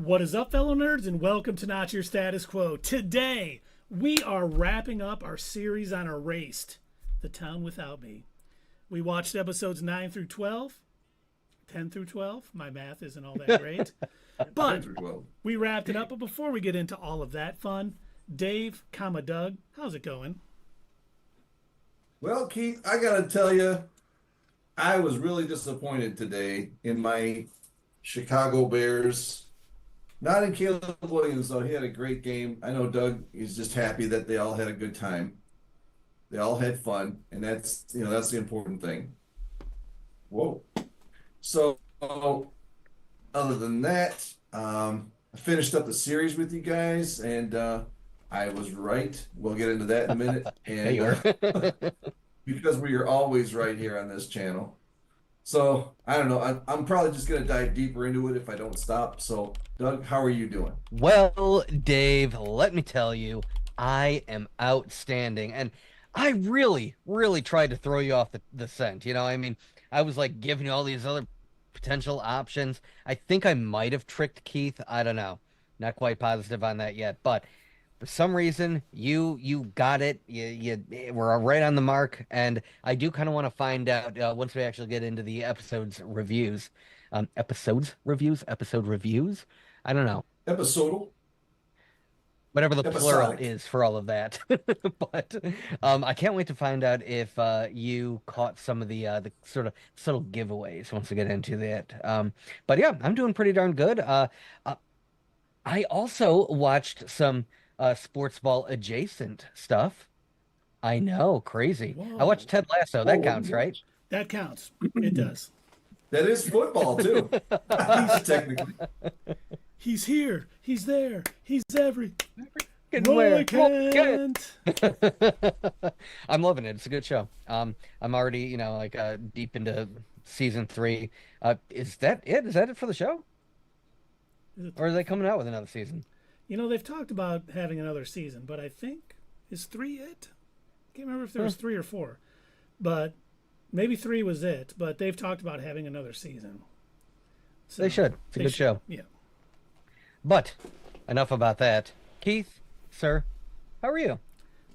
What is up, fellow nerds, and welcome to Not Your Status Quo. Today, we are wrapping up our series on Erased, The Town Without Me. We watched episodes 9 through 12, 10 through 12. My math isn't all that great. But we wrapped it up. But before we get into all of that fun, Dave, Doug, how's it going? Well, Keith, I got to tell you, I was really disappointed today in my Chicago Bears. Not in Caleb Williams, though. He had a great game. I know Doug is just happy that they all had a good time. They all had fun, and that's the important thing. Whoa. So, other than that, I finished up the series with you guys, and I was right. We'll get into that in a minute. And because we are always right here on this channel. So, I don't know. I'm probably just going to dive deeper into it if I don't stop. So, Doug, how are you doing? Well, Dave, let me tell you, I am outstanding. And I really, really tried to throw you off the scent. You know, I mean, I was like giving you all these other potential options. I think I might have tricked Keith. I don't know. Not quite positive on that yet. But for some reason, you got it. You were right on the mark. And I do kind of want to find out once we actually get into the episode reviews. Episode reviews? I don't know. Episodal? Whatever the plural Episodic. is for all of that. But I can't wait to find out if you caught some of the sort of subtle giveaways once we get into that. But yeah, I'm doing pretty darn good. I also watched some sports ball adjacent stuff. I know, crazy. Whoa. I watched Ted Lasso. That counts, right? That counts. It does. That is football, too. Technically. He's here. He's there. He's every. Where? I can't. I'm loving it. It's a good show. I'm already, deep into season 3. Is that it? Is that it for the show? Or are they coming out with another season? You know, they've talked about having another season, but I think, is 3 it? I can't remember if there was 3 or 4. But maybe 3 was it, but they've talked about having another season. So They should. It's a good show. Yeah. But enough about that. Keith, sir, how are you?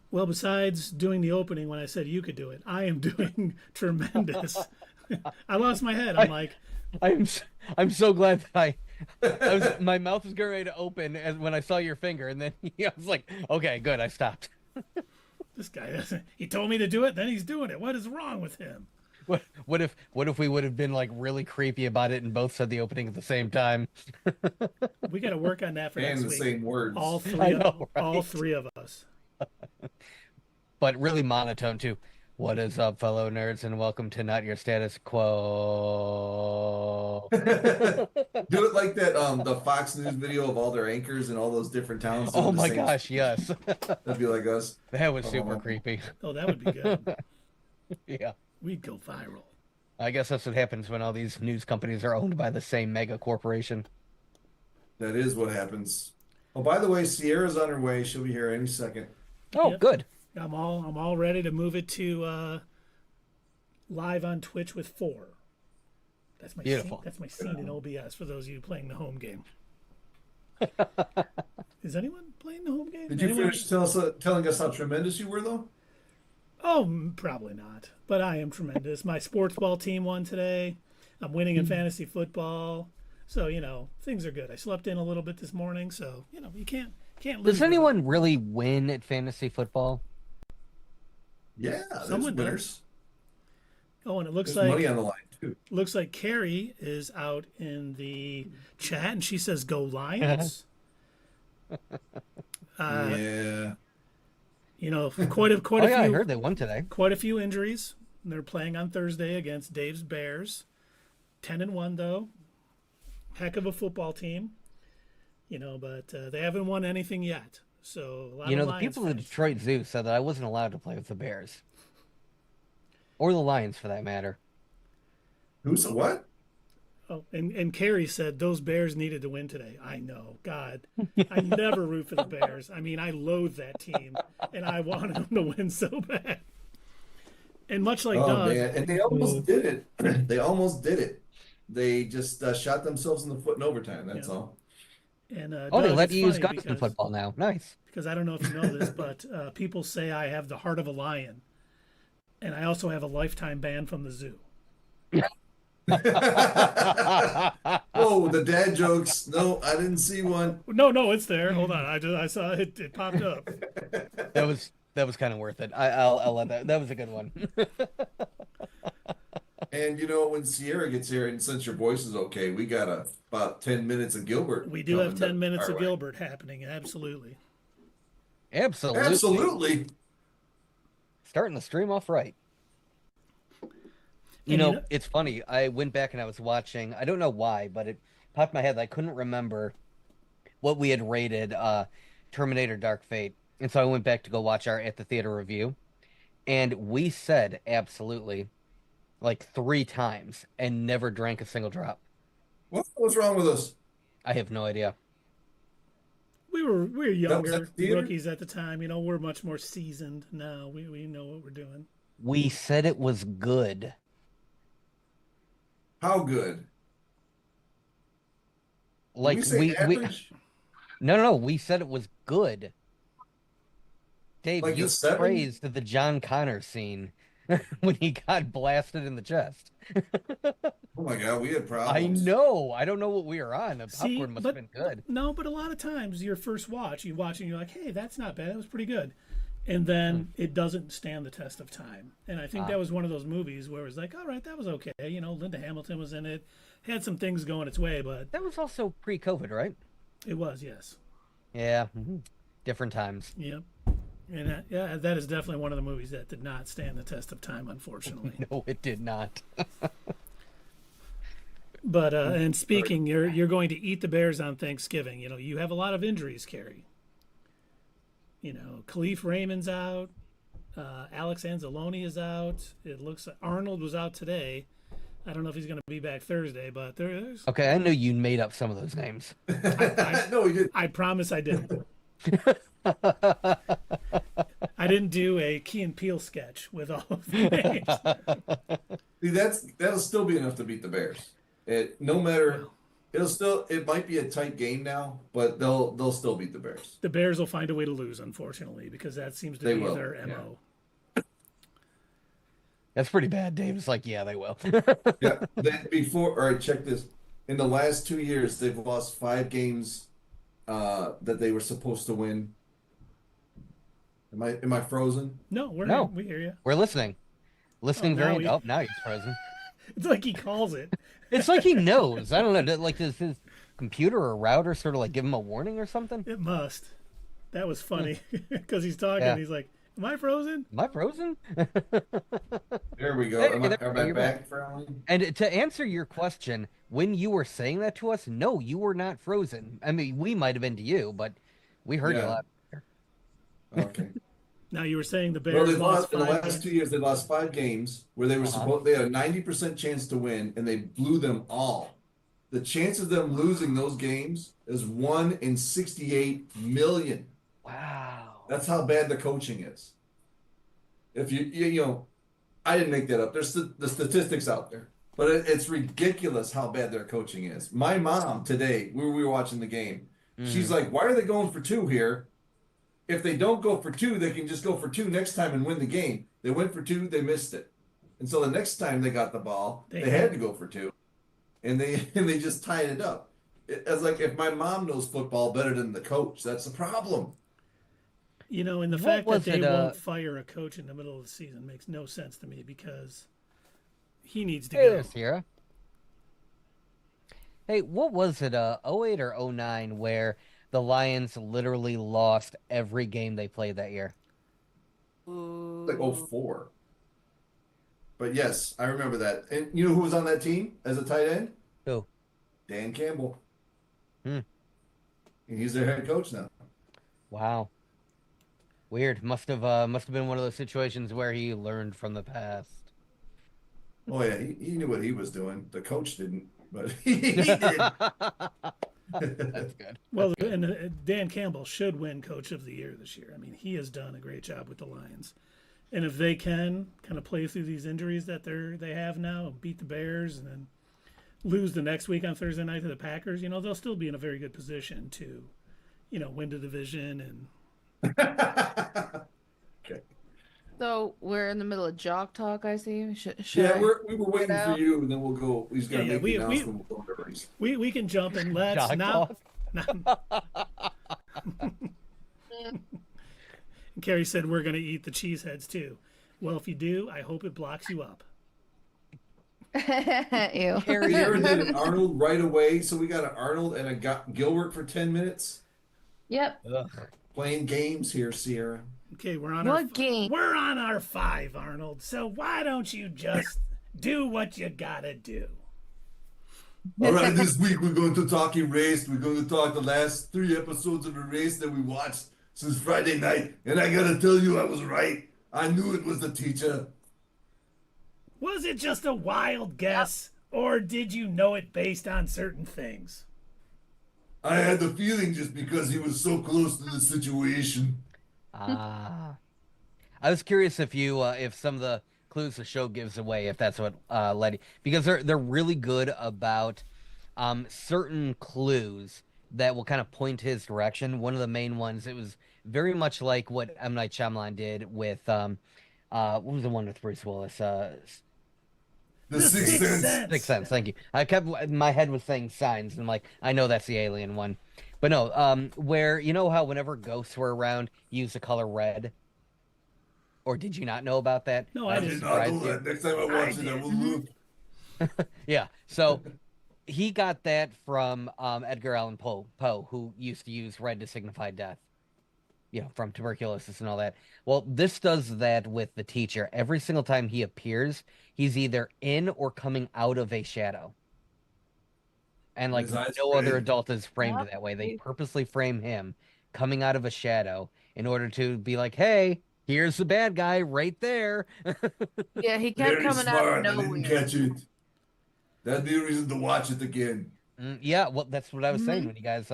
Well, besides doing the opening when I said you could do it, I am doing tremendous. I lost my head. I'm so glad that my mouth was getting ready to open when I saw your finger, and then I was like, okay, good, I stopped. This guy, he told me to do it, then he's doing it. What is wrong with him? What if we would have been like really creepy about it and both said the opening at the same time? We got to work on that for next And the week. same words. All three, I know, right? all 3 of us. But really monotone too. What is up, fellow nerds, and welcome to Not Your Status Quo. Do it like that, the Fox News video of all their anchors in all those different towns. Oh my gosh, yes. That'd be like us. That was super creepy. Oh, that would be good. Yeah. We'd go viral. I guess that's what happens when all these news companies are owned by the same mega corporation. That is what happens. Oh, by the way, Sierra's on her way. She'll be here any second. Oh, Yep. good. I'm all ready to move it to live on Twitch with 4. That's my Beautiful. Scene, that's my scene in OBS for those of you playing the home game. Is anyone playing the home game? Did you finish telling us how tremendous you were, though? Oh, probably not. But I am tremendous. My sports ball team won today. I'm winning in fantasy football. So, things are good. I slept in a little bit this morning, so, you can't lose. Does anyone really win at fantasy football? Yeah, Someone there's does. winners. Oh, and it looks There's like money on the line, too. looks like Carrie is out in the chat, and she says, "Go Lions." Yeah. Quite a Oh yeah, I few. heard they won today. Quite a few injuries. They're playing on Thursday against Dave's Bears. 10-1 though. Heck of a football team. But they haven't won anything yet. So a lot of The Lions people at fans. Detroit Zoo said that I wasn't allowed to play with the Bears. Or the Lions, for that matter. Who's what? Oh, and Carrie said those Bears needed to win today. I know. God, I never root for the Bears. I mean, I loathe that team, and I wanted them to win so bad. And much like Doug, man, and they almost did it. They almost did it. They just shot themselves in the foot in overtime. That's all. And Oh, they Doug, let it's you use funny guns in football now. Nice. because I don't know if you know this, but people say I have the heart of a lion, and I also have a lifetime ban from the zoo. Whoa, the dad jokes. No, I didn't see one. No, it's there. Hold on, I saw it. It popped up. That was kind of worth it. I'll let that. That was a good one. And when Sierra gets here, and since your voice is okay, we got about 10 minutes of Gilbert. We do have coming 10 up minutes our of way. Gilbert happening. Absolutely. Absolutely. Absolutely. Starting the stream off right. It's funny. I went back and I was watching. I don't know why, but it popped in my head. I couldn't remember what we had rated Terminator Dark Fate. And so I went back to go watch our At the Theater review. And we said absolutely like 3 times and never drank a single drop. What's wrong with us? I have no idea. We were younger theater? rookies at the time. We're much more seasoned now. We know what we're doing. We said it was good. How good? Like we say average? No, we said it was good. Dave, Like you a 7? praised the John Connor scene when he got blasted in the chest. Oh my God, we had I problems. know. I don't know what we were on. The See, popcorn must have been good. No, but a lot of times your first watch, you watch and you're like, hey, that's not bad. That was pretty good. And then it doesn't stand the test of time. And I think that was one of those movies where it was like, all right, that was okay. Linda Hamilton was in it, had some things going its way, but That was also pre-COVID, right? it was, yes. Yeah. Different times. Yep. And that is definitely one of the movies that did not stand the test of time, unfortunately. No, it did not. But and speaking, you're going to eat the Bears on Thanksgiving. You have a lot of injuries, Carrie. Khalif Raymond's out. Alex Anzalone is out. It looks like Arnold was out today. I don't know if he's going to be back Thursday, but there's. Okay, I know you made up some of those names. No, we didn't. I promise I didn't. I didn't do a Key and Peele sketch with all of the names. See, that'll still be enough to beat the Bears. No matter, it might be a tight game now, but they'll still beat the Bears. The Bears will find a way to lose, unfortunately, because that seems to be their MO. That's pretty bad, Dave. It's like, yeah, they will. Yeah. All right, check this. In the last 2 years, they've lost 5 games that they were supposed to win. Am I frozen? No, No. we hear you. We're listening. Listening now now he's frozen. It's like he calls it. It's like he knows. I don't know. Like, does his computer or router sort of like give him a warning or something? It must. That was funny because he's talking. Yeah. He's like, "Am I frozen?" Am I frozen? There we go. There Am you I go. am I You're back, Farley? And to answer your question, when you were saying that to us, no, you were not frozen. I mean, we might have been to you, but we heard you Yeah. loud. Okay. Now you were saying the Bears Well, they lost lost in the 5 last games. 2 years. They lost 5 games where they were they had a 90% chance to win, and they blew them all. The chance of them losing those games is 1 in 68 million. Wow. That's how bad the coaching is. If I didn't make that up. There's the statistics out there, but it's ridiculous how bad their coaching is. My mom today, we were watching the game. She's like, "Why are they going for 2 here? If they don't go for 2, they can just go for 2 next time and win the game." They went for 2, they missed it, and so the next time they got the ball, they had to go for 2, and they just tied it up. It's like if my mom knows football better than the coach, that's the problem. And the What fact that was they it, won't fire a coach in the middle of the season makes no sense to me because he needs to Hey go. there, Sierra. Hey, what was it, 08 or 09 where the Lions literally lost every game they played that year? Like 04. But yes, I remember that. And you know who was on that team as a tight end? Who? Dan Campbell. Hmm. And he's their head coach now. Wow. Weird. Must have been one of those situations where he learned from the past. Oh yeah, he knew what he was doing. The coach didn't, but he did. That's good. Well, and Dan Campbell should win Coach of the Year this year. I mean, he has done a great job with the Lions. And if they can kind of play through these injuries that they have now and beat the Bears, and then lose the next week on Thursday night to the Packers, they'll still be in a very good position to, win the division. And Okay. So we're in the middle of jock talk, I see. Yeah, we were waiting for you, and then we'll go. He's gonna make the we announcement. We'll go to race. we can jump and let's Jock now. talk? And Carrie said we're going to eat the cheeseheads too. Well, if you do, I hope it blocks you up. Ew. Sierra did an Arnold right away, so we got an Arnold and a Gilbert for 10 minutes. Yep. Ugh. Playing games here, Sierra. Okay, we're on What game? We're on our 5, Arnold. So why don't you just do what you gotta do? All right, this week we're going to talk erased. We're going to talk the last 3 episodes of Erased that we watched since Friday night. And I gotta tell you, I was right. I knew it was the teacher. Was it just a wild guess, or did you know it based on certain things? I had the feeling just because he was so close to the situation. I was curious if some of the clues the show gives away, if that's what led you, because they're really good about certain clues that will kind of point his direction. One of the main ones, it was very much like what M. Night Shyamalan did with what was the one with Bruce Willis? The Sixth Sense. Sixth Sense. Thank you. My head was saying Signs, and I'm like, I know that's the alien one, but no. Where how whenever ghosts were around, you use the color red. Or did you not know about that? No, I did didn't. not know that. Next time I watch it, I will look. Yeah. So he got that from Edgar Allan Poe, who used to use red to signify death. From tuberculosis and all that. Well, this does that with the teacher. Every single time he appears, he's either in or coming out of a shadow. And like no other adult is framed that way. They purposely frame him coming out of a shadow in order to be like, hey, here's the bad guy right there. Yeah, he kept Very coming smart. out of I didn't nowhere. catch it. That'd be a reason to watch it again. Yeah, well, that's what I was saying when you guys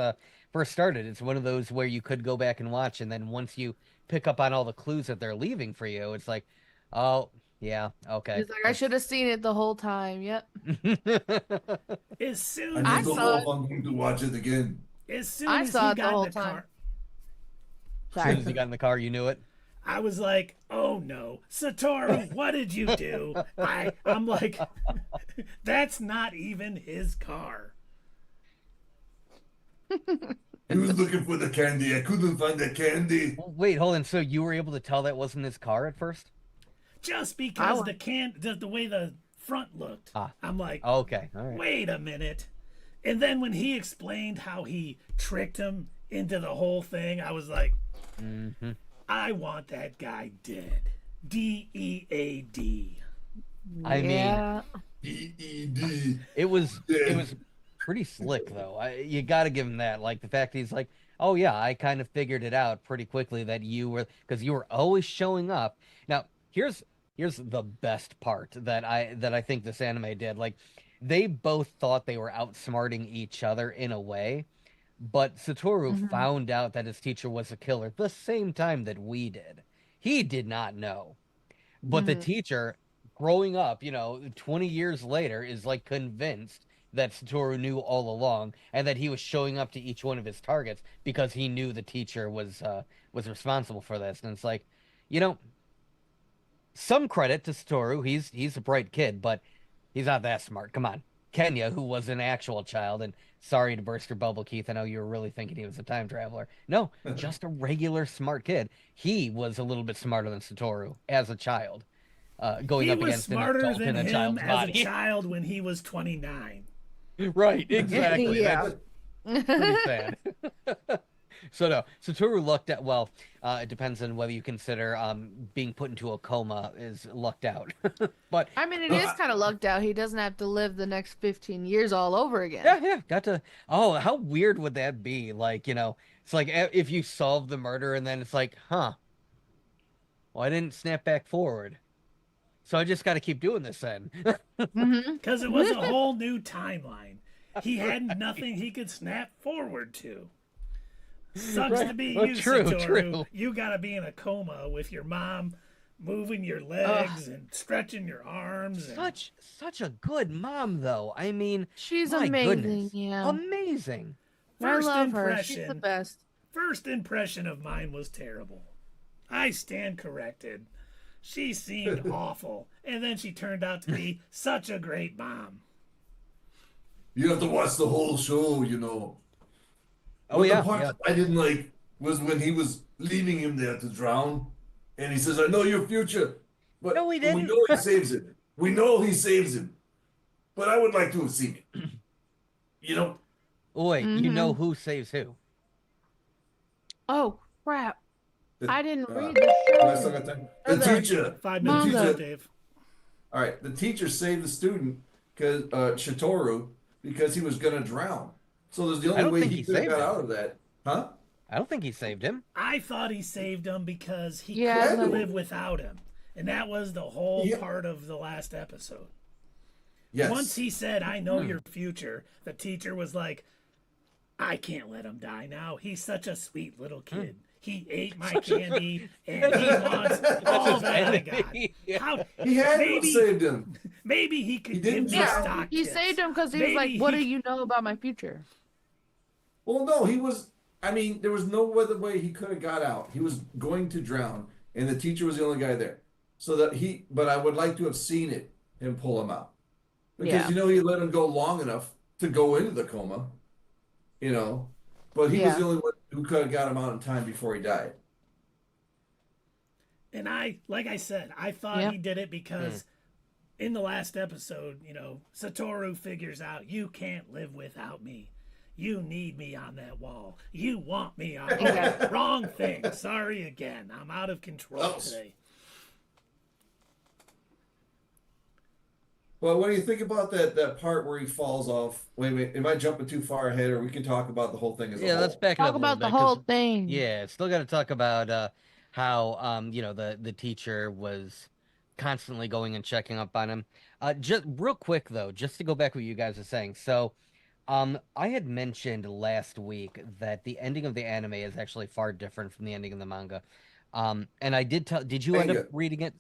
first started. It's one of those where you could go back and watch, and then once you pick up on all the clues that they're leaving for you, it's like, oh, yeah, okay. He's like, I should have seen it the whole time. Yep. As soon I as just don't know if I'm going to watch it again. I he saw it the got whole in the time. car, As soon as he got in the car, you knew it. I was like, oh no, Satoru, what did you do? I'm like, that's not even his car. He was looking for the candy. I couldn't find the candy. Well, wait, hold on. So you were able to tell that wasn't his car at first? Just because the way the front looked. I'm like, Okay, all right. wait a minute. And then when he explained how he tricked him into the whole thing, I was like, I want that guy dead. DEAD. I mean, EED. it was pretty slick though. You got to give him that. Like the fact he's like, oh yeah, I kind of figured it out pretty quickly that you were always showing up. Now here's the best part that I think this anime did. Like they both thought they were outsmarting each other in a way, but Satoru found out that his teacher was a killer the same time that we did. He did not know, but the teacher, growing up, 20 years later, is like convinced that Satoru knew all along, and that he was showing up to each one of his targets because he knew the teacher was responsible for this. And it's like, some credit to Satoru. He's a bright kid, but he's not that smart. Come on. Kenya, who was an actual child, and sorry to burst your bubble, Keith, I know you were really thinking he was a time traveler. No, just a regular smart kid. He was a little bit smarter than Satoru as a child, going up against an adult in a child's body. As a child when he was 29. Right, exactly. Yeah. That's pretty sad. So no, Satoru lucked out. Well, it depends on whether you consider being put into a coma is lucked out. But I mean, it is kind of lucked out. He doesn't have to live the next 15 years all over again. yeah, got to. Oh, how weird would that be? Like, it's like if you solve the murder and then it's like, well, I didn't snap back forward, so I just got to keep doing this then. Because it was a whole new timeline. He had nothing he could snap forward to. Sucks to be you, True, Satoru. true. You gotta be in a coma with your mom moving your legs and stretching your arms. And... Such a good mom, though. I mean, She's my amazing. goodness. Yeah. Amazing. I love her. She's the best. First impression of mine was terrible. I stand corrected. She seemed awful, and then she turned out to be such a great mom. You have to watch the whole show, you know. Oh, yeah. The part I didn't like was when he was leaving him there to drown, and he says, "I know your future," but No, he didn't. we know he saves him. We know he saves him, but I would like to have seen it. You know. Oh, wait, you know who saves who? Oh crap! I didn't read the show. The teacher. 5 minutes left, Dave. All right, the teacher saved the student because Shitoru because he was gonna drown. So there's the only way he could have got out of that, huh? I don't think he saved him. I thought he saved him because he couldn't live without him, and that was the whole part of the last episode. Yes. Once he said, "I know your future," the teacher was like, "I can't let him die now. He's such a sweet little kid. He ate my candy, and he wants all that I got." How, he had to have saved him. Maybe he could give me stock He tips. saved him because he was like, "What do you know about my future?" Well, no, he was. I mean, there was no other way he could have got out. He was going to drown, and the teacher was the only guy there. So that but I would like to have seen him pull him out, because he let him go long enough to go into the coma, but he was the only one who could have got him out in time before he died. And like I said, I thought he did it because in the last episode, Satoru figures out, you can't live without me. You need me on that wall. You want me on that. Wrong thing. Sorry again. I'm out of control today. Well, what do you think about that part where he falls off? Wait, am I jumping too far ahead, or we can talk about the whole thing as a whole? Let's back it up. Talk about the whole thing. Yeah, still got to talk about how the teacher was constantly going and checking up on him. Just real quick though, just to go back to what you guys are saying. So, I had mentioned last week that the ending of the anime is actually far different from the ending of the manga. And I did tell. Did you end up reading it?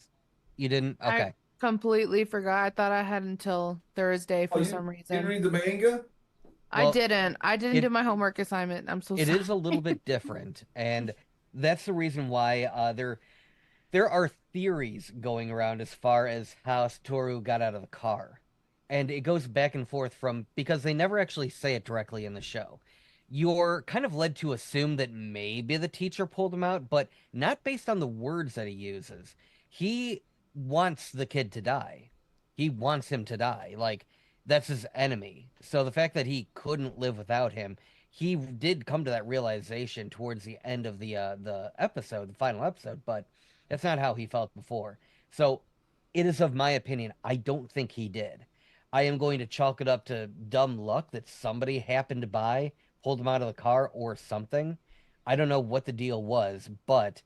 You didn't? Okay. I completely forgot. I thought I had until Thursday for some reason. Didn't read the manga? I didn't. I didn't do my homework assignment. I'm so sorry. It is a little bit different, and that's the reason why there are theories going around as far as how Satoru got out of the car. And it goes back and forth because they never actually say it directly in the show. You're kind of led to assume that maybe the teacher pulled him out, but not based on the words that he uses. He wants the kid to die. He wants him to die. Like, that's his enemy. So the fact that he couldn't live without him, he did come to that realization towards the end of the episode, the final episode, but that's not how he felt before. So it is of my opinion, I don't think he did. I am going to chalk it up to dumb luck that somebody happened by, pulled him out of the car or something. I don't know what the deal was, but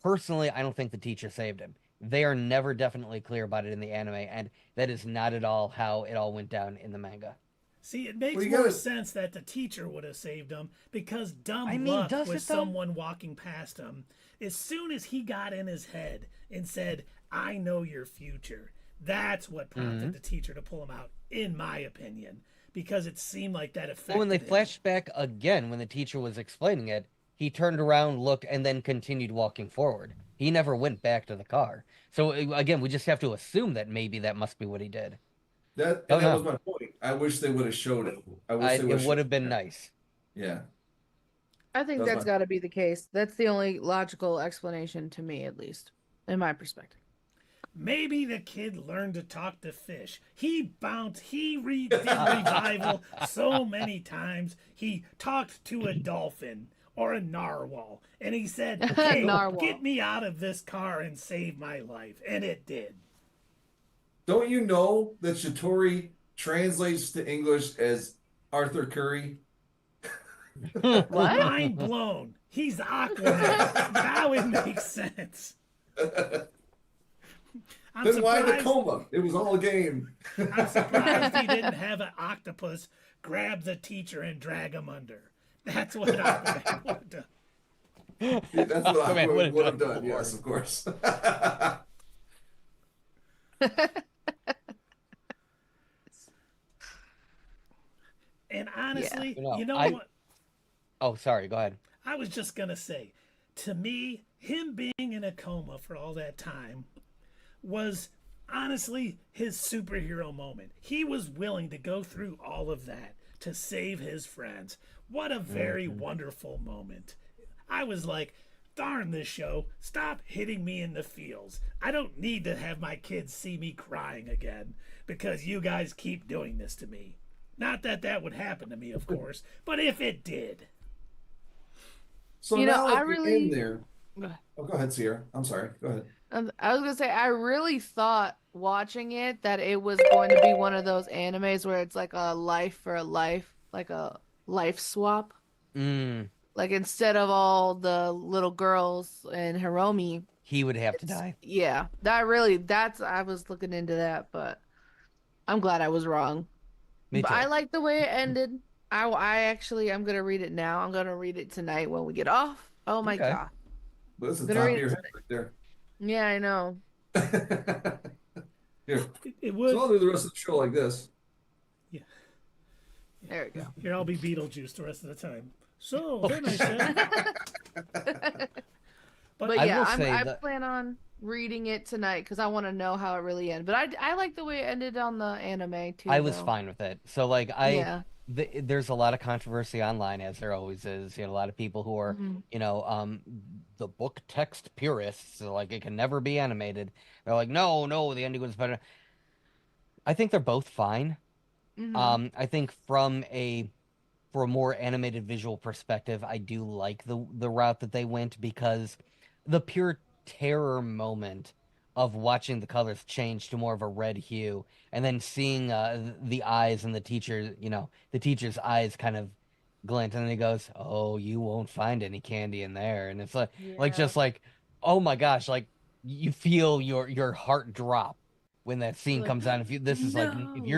personally, I don't think the teacher saved him. They are never definitely clear about it in the anime, and that is not at all how it all went down in the manga. See, it makes more sense that the teacher would have saved him because dumb luck was someone walking past him. As soon as he got in his head and said, "I know your future," that's what prompted the teacher to pull him out, in my opinion, because it seemed like that affected when they him. flashed back again, when the teacher was explaining it, he turned around, looked, and then continued walking forward. He never went back to the car. So, again, we just have to assume that maybe that must be what he did. That was my point. I wish they would have showed it. It would have been nice. Yeah. I think that's got to be the case. That's the only logical explanation to me, at least, in my perspective. Maybe the kid learned to talk to fish. He did revival so many times. He talked to a dolphin or a narwhal, and he said, "Hey, get me out of this car and save my life," and it did. Don't you know that Shitori translates to English as Arthur Curry? What? Mind blown. He's Aquaman. Now it makes sense. Then why the coma? It was all a game. I'm surprised he didn't have an octopus grab the teacher and drag him under. That's what Aquaman would have done. That's what Aquaman would have done, yes, of course. And honestly, Yeah. you know what? Oh, sorry. Go ahead. I was just gonna say, to me, him being in a coma for all that time was honestly his superhero moment. He was willing to go through all of that to save his friends. What a very wonderful moment. I was like, darn this show, stop hitting me in the feels. I don't need to have my kids see me crying again because you guys keep doing this to me. Not that that would happen to me, of course, but if it did. So You know, now I that you're really- in there. Oh, go ahead, Sierra. I'm sorry. Go ahead. I was gonna say, I really thought watching it that it was going to be one of those animes where it's like a life for a life, like a life swap. Mm, Like instead of all the little girls and Hiromi, he would have to die. yeah, I was looking into that, but I'm glad I was wrong. Me But too. I like the way it ended. I'm gonna read it now. I'm gonna read it tonight when we get off. Oh my Okay. God. But that's the Gonna top of read your it head right there. Yeah, I know. Here. It So would. I'll do the rest of the show like this. There we go. Here, I'll be Beetlejuice the rest of the time. So, then I said. But I yeah, will say I that- plan on reading it tonight because I want to know how it really ended. But I like the way it ended on the anime too. I was though. fine with it. So like Yeah. there's a lot of controversy online, as there always is. You know, a lot of people who are Mhm. the book text purists. So like it can never be animated. They're like, no, the ending was better. I think they're both fine. Mhm. I think for a more animated visual perspective, I do like the route that they went, because the pure terror moment of watching the colors change to more of a red hue, and then seeing the eyes and the teacher's eyes kind of glint, and then he goes, "Oh, you won't find any candy in there," and it's like Yeah. just like, oh my gosh, like you feel your heart drop when that scene Like, comes on. If you're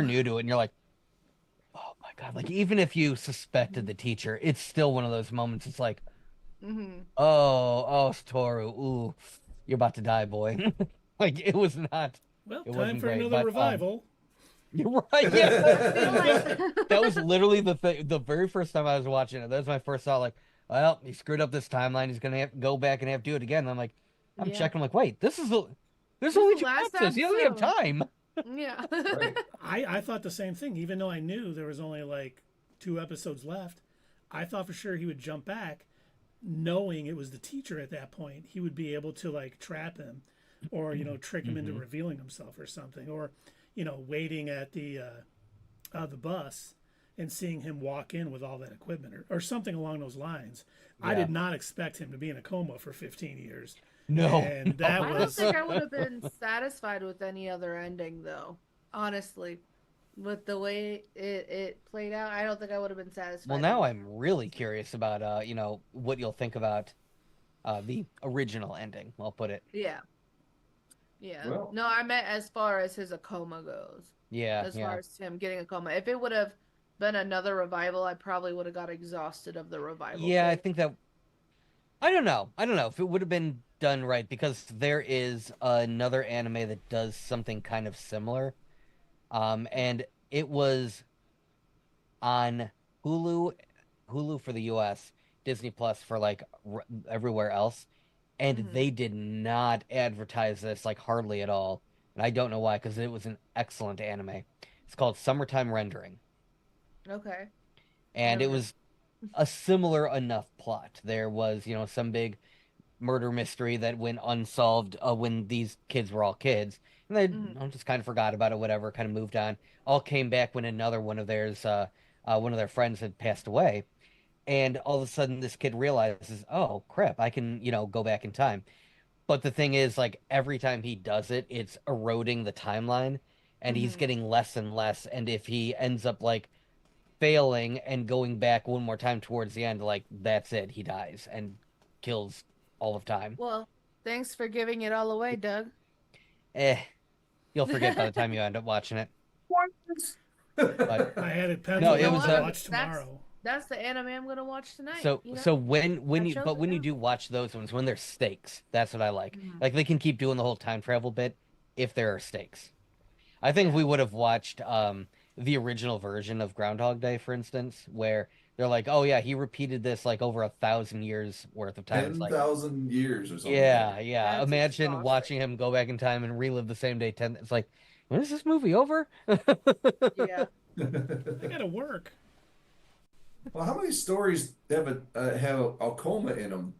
no. new to it, and you're like, oh my God, like even if you suspected the teacher, it's still one of those moments. It's like, Mhm. oh, Satoru, ooh, you're about to die, boy. Like it was not. Well, It time wasn't for great, another but, revival. You're right. Yeah, I feel like that was literally the very first time I was watching it. That was my first thought. Like, well, he screwed up this timeline. He's gonna have to go back and have to do it again. And I'm like, I'm Yeah. checking. I'm like, wait, there's This only is two the last episodes. He doesn't have episode. time. Yeah. Right. I thought the same thing, even though I knew there was only like 2 episodes left. I thought for sure he would jump back, knowing it was the teacher at that point. He would be able to like trap him, or trick him into revealing himself or something, or waiting at the bus and seeing him walk in with all that equipment, or something along those lines. I Yeah. did not expect him to be in a coma for 15 years. No, And that I don't was think I would have been satisfied with any other ending, though. Honestly, with the way it played out, I don't think I would have been satisfied. Well, now I'm really curious about what you'll think about the original ending. I'll put it. Yeah. Yeah. Well- No, I meant as far as his coma goes. Yeah, As yeah. far as him getting a coma. If it would have been another revival, I probably would have got exhausted of the revival. Yeah, I thing. think that. I don't know if it would have been done right, because there is another anime that does something kind of similar, and it was on Hulu for the U.S., Disney Plus for like everywhere else, and Mhm. they did not advertise this like hardly at all, and I don't know why, because it was an excellent anime. It's called Summertime Rendering, Okay. and it Never- was a similar enough plot. There was, some big murder mystery that went unsolved when these kids were all kids, and they just kind of forgot about it, whatever, kind of moved on. All came back when another one of their friends had passed away, and all of a sudden this kid realizes, oh crap, I can, go back in time. But the thing is, like, every time he does it, it's eroding the timeline, and he's Mhm. getting less and less. And if he ends up like failing and going back one more time towards the end, like that's it, he dies and kills all of time. Well, thanks for giving it all away, Doug. You'll forget by the time you end up watching it. I had it penciled it in was to a- watch tomorrow. That's the anime I'm gonna watch tonight. So when I you chose but it when you now. do watch those ones, when there's stakes, that's what I like. Mhm. Like they can keep doing the whole time travel bit, if there are stakes. I think if we would have watched the original version of Groundhog Day, for instance, where they're like, oh yeah, he repeated this like over 1,000 years worth of time. It's like 10,000 years or something. yeah, yeah. That's Imagine exhausting. watching him go back in time and relive the same day 10. It's like, when is this movie over? Yeah. They gotta work. Well, how many stories have a coma in them?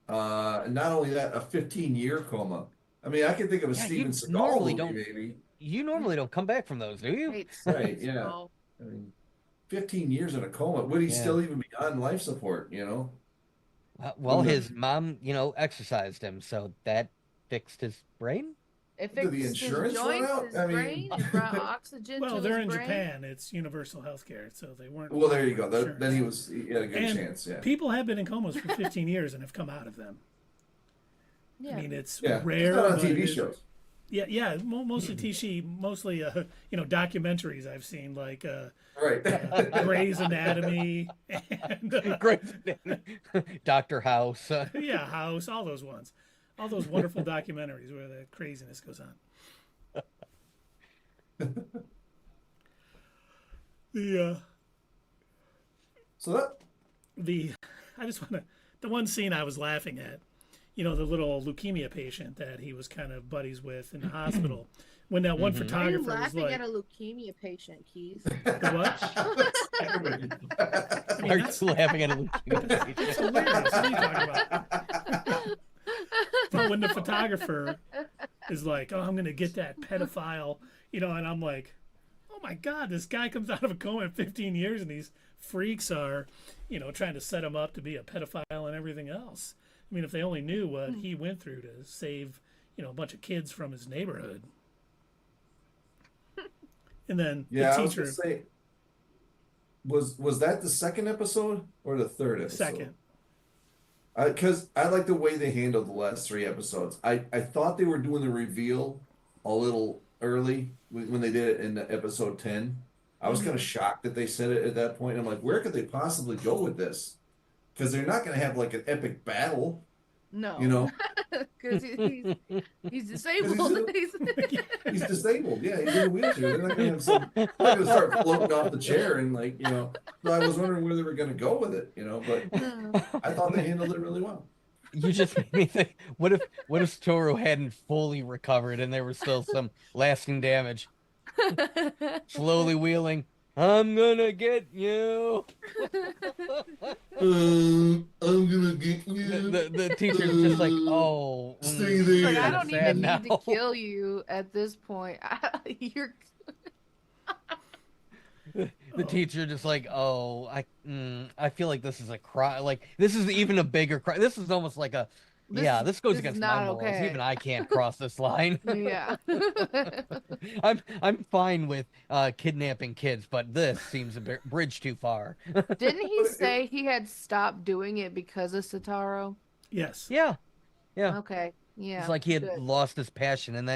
And not only that, a 15-year coma. I mean, I can think of a Yeah, Steven you Seagal normally movie, don't- maybe. You normally don't come back from those, do you? Hate Right, Steven yeah. Seagal. I mean, 15 years in a coma. Would he Yeah. still even be on life support, you know? Well, Who knows? his mom, exercised him, so that fixed his brain. It Did the fixed his insurance run joints, out? his I mean- brain, it brought oxygen Well, to they're his in brain. Japan. It's universal health care, so they weren't. Well, there you go. Sure. Then he had a good And chance, yeah. people have been in comas for 15 years and have come out of them. Yeah. I mean, it's Yeah, rare. it's not on but it TV is- shows. Yeah. Mostly documentaries I've seen, like Right. Grey's Anatomy and Great. Dr. House. yeah, House, all those ones, all those wonderful documentaries where the craziness goes on. So I just want to, the one scene I was laughing at, the little leukemia patient that he was kind of buddies with in the hospital, when that one Why are you photographer was laughing like, at a leukemia patient, Keith? "The what?" I mean, Are you that's laughing at a it's hilarious. What are you talking about? But when the photographer is like, "Oh, I'm gonna get that pedophile," and I'm like, "Oh my God, this guy comes out of a coma in 15 years, and these freaks are, trying to set him up to be a pedophile and everything else." I mean, if they only knew what he went through to save, a bunch of kids from his neighborhood. And then yeah, the I was teacher, gonna say, was that the second episode or the third episode? second. Because I like the way they handled the last 3 episodes. I thought they were doing the reveal a little early when they did it in episode 10. I was kind of shocked that they said it at that point. I'm like, where could they possibly go with this? Because they're not going to have like an epic battle, No. Because he's disabled. He's disabled. Yeah, he's in a wheelchair. They're not going to have they're not going to start floating off the chair and So I was wondering where they were going to go with it, but I thought they handled it really well. You just made me think, what if Toru hadn't fully recovered and there was still some lasting damage? Slowly wheeling, I'm gonna get you. I'm gonna get you. The teacher's just like, oh, Stay there. Like, I I'm don't sad even now. need to kill you at this point. You're The teacher just like, oh, I feel like this is a cry. Like this is even a bigger cry. This is almost like this goes this is against not my morals. okay. Even I can't cross this line. yeah. I'm fine with kidnapping kids, but this seems a bridge too far. Didn't he say he had stopped doing it because of Satoru? Yes. Yeah. Okay. Yeah. It's like he had good. lost his passion, and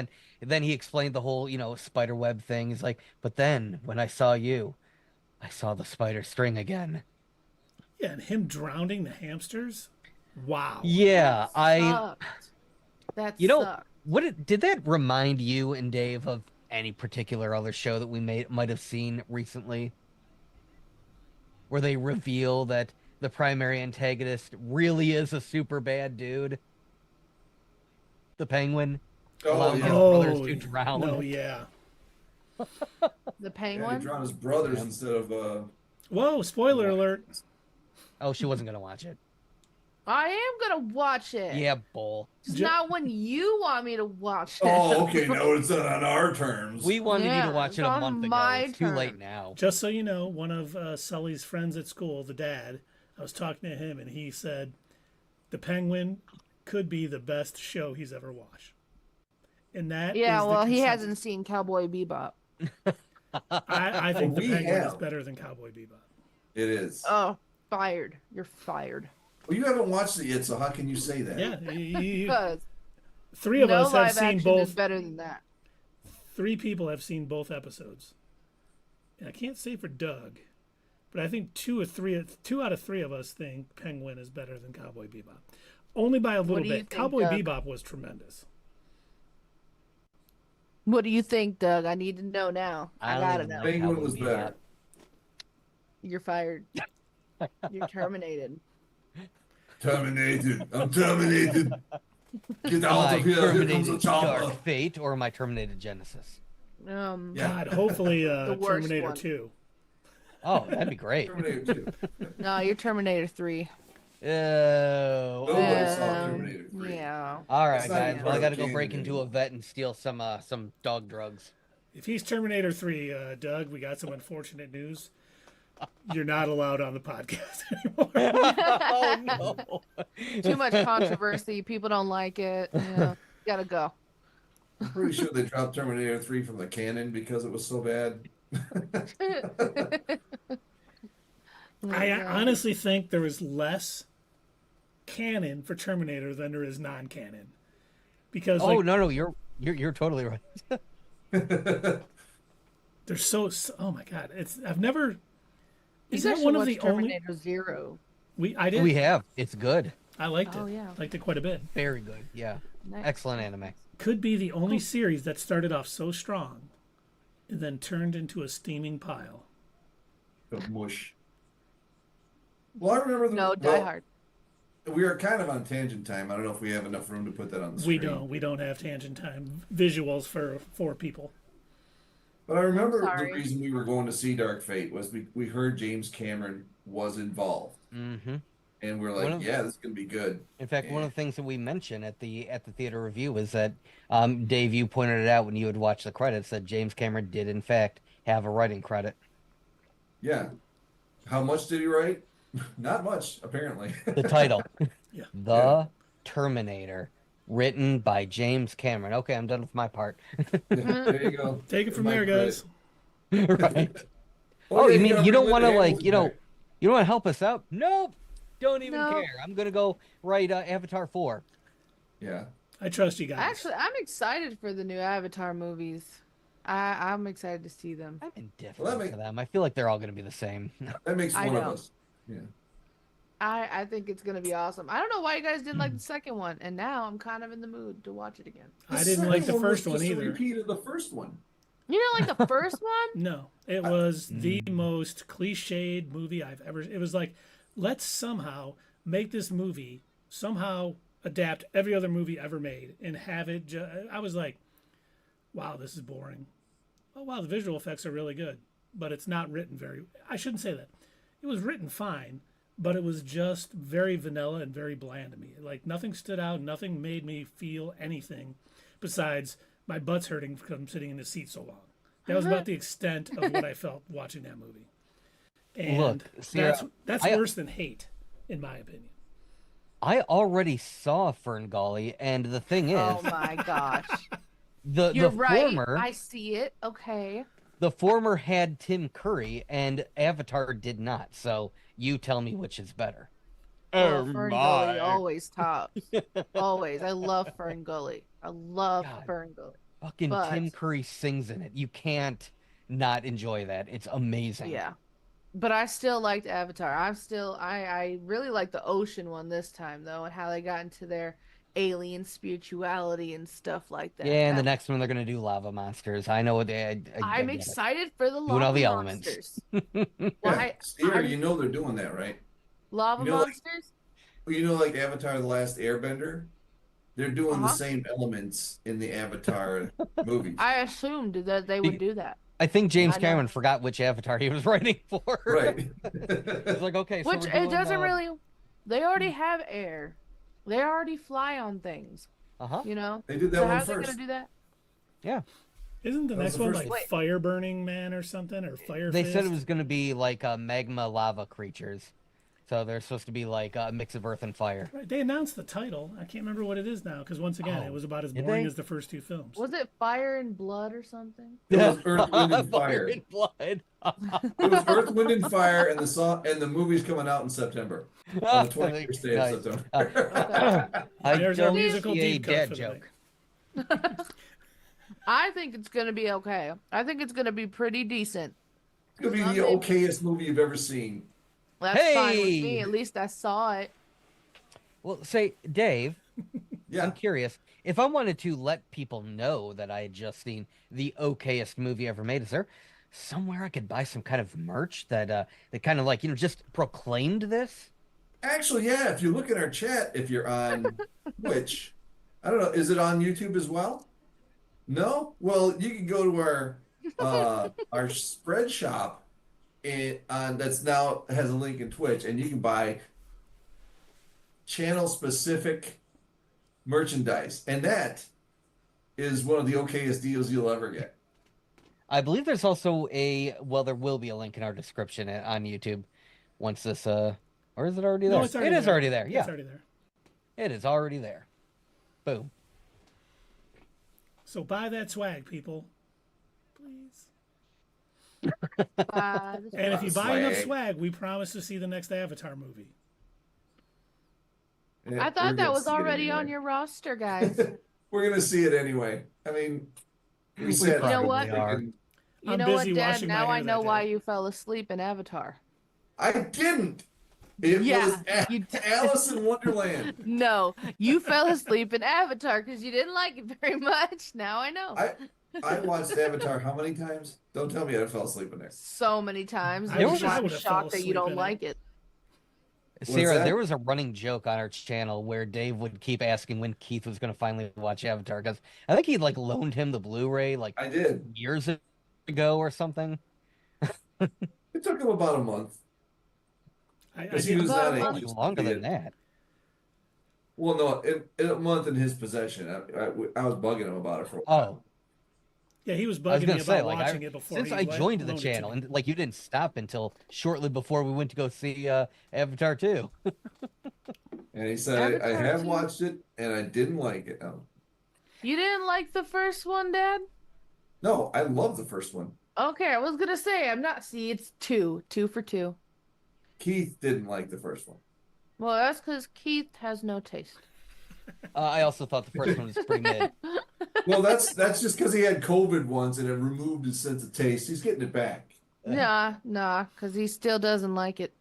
then he explained the whole, spider web thing. He's like, but then when I saw you, I saw the spider string again. Yeah, and him drowning the hamsters. Wow. Yeah, That You know, sucked. Did that remind you and Dave of any particular other show that we might have seen recently, where they reveal that the primary antagonist really is a super bad dude? The penguin. Oh, allowing yeah. his Oh, brothers to drown. no, yeah. The Yeah, penguin. he drowned his brothers instead of Whoa, spoiler alert. Oh, she wasn't gonna watch it. I am gonna watch it. Yeah, bull. It's Ju- not when you want me to watch it. Oh, okay. No, it's not on our terms. We wanted you Yeah, to watch it's it a on month ago. my It's too late turn. now. Just so you know, one of Sully's friends at school, the dad, I was talking to him and he said The Penguin could be the best show he's ever watched. And that Yeah, is the well, he consensus. hasn't seen Cowboy Bebop. I think We The Penguin is have. better than Cowboy Bebop. It is. Oh, fired. You're fired. Well, you haven't watched it yet, so how can you say that? Yeah, Because three of no us have live seen action is both. better than that. 3 people have seen both episodes. And I can't say for Doug, but I think 2 out of 3 of us think Penguin is better than Cowboy Bebop. Only by a little do you bit. think, Cowboy Doug? Bebop was tremendous. What do you think, Doug? I need to know now. I don't gotta even know. how Penguin we was beat better. that. You're fired. You're terminated. Terminated. I'm terminated. Get Am out I of here. Here comes a terminated chopper. Dark Fate or am I terminated Genesis? Yeah. God, hopefully worst Terminator one. 2. Oh, that'd be great. Terminator 2. No, you're Terminator 3. Nobody saw Terminator 3. Yeah. All right, It's not guys. even Well, I part got of to go the break canon into a anymore. vet and steal some dog drugs. If he's Terminator 3, Doug, we got some unfortunate news. You're not allowed on the podcast anymore. Oh no! Too much controversy. People don't like it. Yeah. Gotta go. I'm pretty sure they dropped Terminator 3 from the canon because it was so bad. I honestly think there is less canon for Terminator than there is non-canon. Because Oh no, you're totally right. they're so oh my god, I've never You is guys that should one of watch the only Terminator Zero. I did. We have. It's good. I liked it. Oh, yeah. Liked it quite a bit. Very good. Yeah. Nice. Excellent anime. Could be the only series that started off so strong and then turned into a steaming pile. The mush. Well, I remember the. No, Die Hard. We are kind of on tangent time. I don't know if we have enough room to put that on the screen. We don't have tangent time visuals for 4 people. But I remember Sorry. the reason we were going to see Dark Fate was we heard James Cameron was involved. Mm-hmm. And we're One like, of- yeah, this is going to be good. In fact, one of the things that we mentioned at the theater review is that Dave, you pointed it out when you had watched the credits that James Cameron did in fact have a writing credit. Yeah. How much did he write? Not much, apparently. The title, Yeah. The Terminator, written by James Cameron. Okay, I'm done with my part. There you go. Take it from My there, guys. Right. Oh, Oh, yeah, you mean gotta you don't bring want to Linda like Hamilton you know back. you don't want to help us out? Nope. Don't even No. care. I'm gonna go write Avatar 4. Yeah. I trust you guys. Actually, I'm excited for the new Avatar movies. I'm excited to see them. I'm indifferent Well, that to them. I feel like they're all gonna be the same. That makes I one of know. us. Yeah. I think it's gonna be awesome. I don't know why you guys didn't like the second one, and now I'm kind of in the mood to watch it again. I didn't like the second first was one just either. A repeat of the first one. You didn't like the first one? No, it was the most cliched movie I've ever. It was like, let's somehow make this movie somehow adapt every other movie ever made and have it. I was like, wow, this is boring. Oh wow, the visual effects are really good, but it's not written very. I shouldn't say that. It was written fine, but it was just very vanilla and very bland to me. Like nothing stood out. Nothing made me feel anything besides my butt's hurting from sitting in the seat so long. That was about the extent of what I felt watching that movie. And Look, Sierra, that's I- worse than hate, in my opinion. I already saw Ferngully, and the thing is, Oh my gosh. the You're the right. former I see it. Okay. the former had Tim Curry, and Avatar did not. So you tell me which is better. Well, Ferngully always tops. Always. I love Ferngully. I love God. Ferngully. Fucking But- Tim Curry sings in it. You can't not enjoy that. It's amazing. Yeah. But I still liked Avatar. I really like the ocean one this time though, and how they got into their alien spirituality and stuff like that. Yeah, and the That- next one they're gonna do lava monsters. I know what they. I I'm get it. excited for the Doing lava all the elements. monsters. Yeah. Why- Sierra, I'm- you know they're doing that, right? Lava You know, like- monsters? Well, you know, like Avatar: The Last Airbender. They're doing the Uh-huh. same elements in the Avatar movies. I assumed that they would do that. I think James I know. Cameron forgot which Avatar he was writing for. Right. He's like, okay, so Which we're it doing, doesn't really. They already have air. They already fly on things. Uh-huh. You know. They did that So one how's they first. gonna do that? Yeah. Isn't the That was next the one first like one. Fire Burning Man or something? Or Fire They said it Fist? was going to be like magma lava creatures. So they're supposed to be like a mix of earth and fire. Right, they announced the title. I can't remember what it is now because once again, Oh, it was about as did boring they? as the first 2 films. Was it Fire and Blood or something? It was Earth, Wind, and Fire. and blood. It was Earth, Wind, and Fire, and the song and the movie's coming out in September. On the 21st day Nice. of September. I There's our don't musical see a deep cut dad for the joke. I think it's gonna be okay. I think it's gonna be pretty decent. It's gonna be the okayest movie you've ever seen. That's fine with Hey! me. At least I saw it. Well, say, Dave, I'm curious. If I wanted to let people know that I had just seen the okayest movie ever made, is there somewhere I could buy some kind of merch that kind of like, just proclaimed this? Actually, yeah, if you look at our chat, if you're on Twitch, I don't know, is it on YouTube as well? No? Well, you can go to our spread shop that's now has a link in Twitch, and you can buy channel specific merchandise, and that is one of the okayest deals you'll ever get. I believe there's also there will be a link in our description on YouTube once this or is it already there? No, it's already It is already there. Yeah. It's already there. It is already there. Boom. So buy that swag, people. Please. And And if you buy enough swag, we promise to see the next Avatar movie. I thought that was already on your roster, guys. We're gonna see it anyway. I mean, we said, You know what? are. You know what, Dad? Now I know why you fell asleep in Avatar. I didn't. It Yeah, was you did. Alice in Wonderland. No, you fell asleep in Avatar because you didn't like it very much. Now I know. I watched Avatar how many times? Don't tell me I fell asleep in there. So many times. I I'm wish I would've fell shocked that you asleep in don't it. like it. Sarah, that? there was a running joke on our channel where Dave would keep asking when Keith was going to finally watch Avatar because I think he'd like loaned him the Blu-ray like I did. years ago or something. It took him about a month. I Because he did- was About not a able month. to Longer see than it. that. Well, no, in a month in his possession. I was bugging him about it for a while. Oh, yeah, he was I was bugging gonna me say, about like, watching it before. since he I joined the loaned it to channel, me. and like you didn't stop until shortly before we went to go see Avatar 2. And he said, I Avatar have 2? watched it and I didn't like it. You didn't like the first one, Dad? No, I love the first one. Okay, I was gonna say I'm not. See, it's 2 for 2. Keith didn't like the first one. Well, that's because Keith has no taste. I also thought the first one was pretty mid. Well, that's just because he had COVID once and it removed his sense of taste. He's getting it back. Nah, because he still doesn't like it.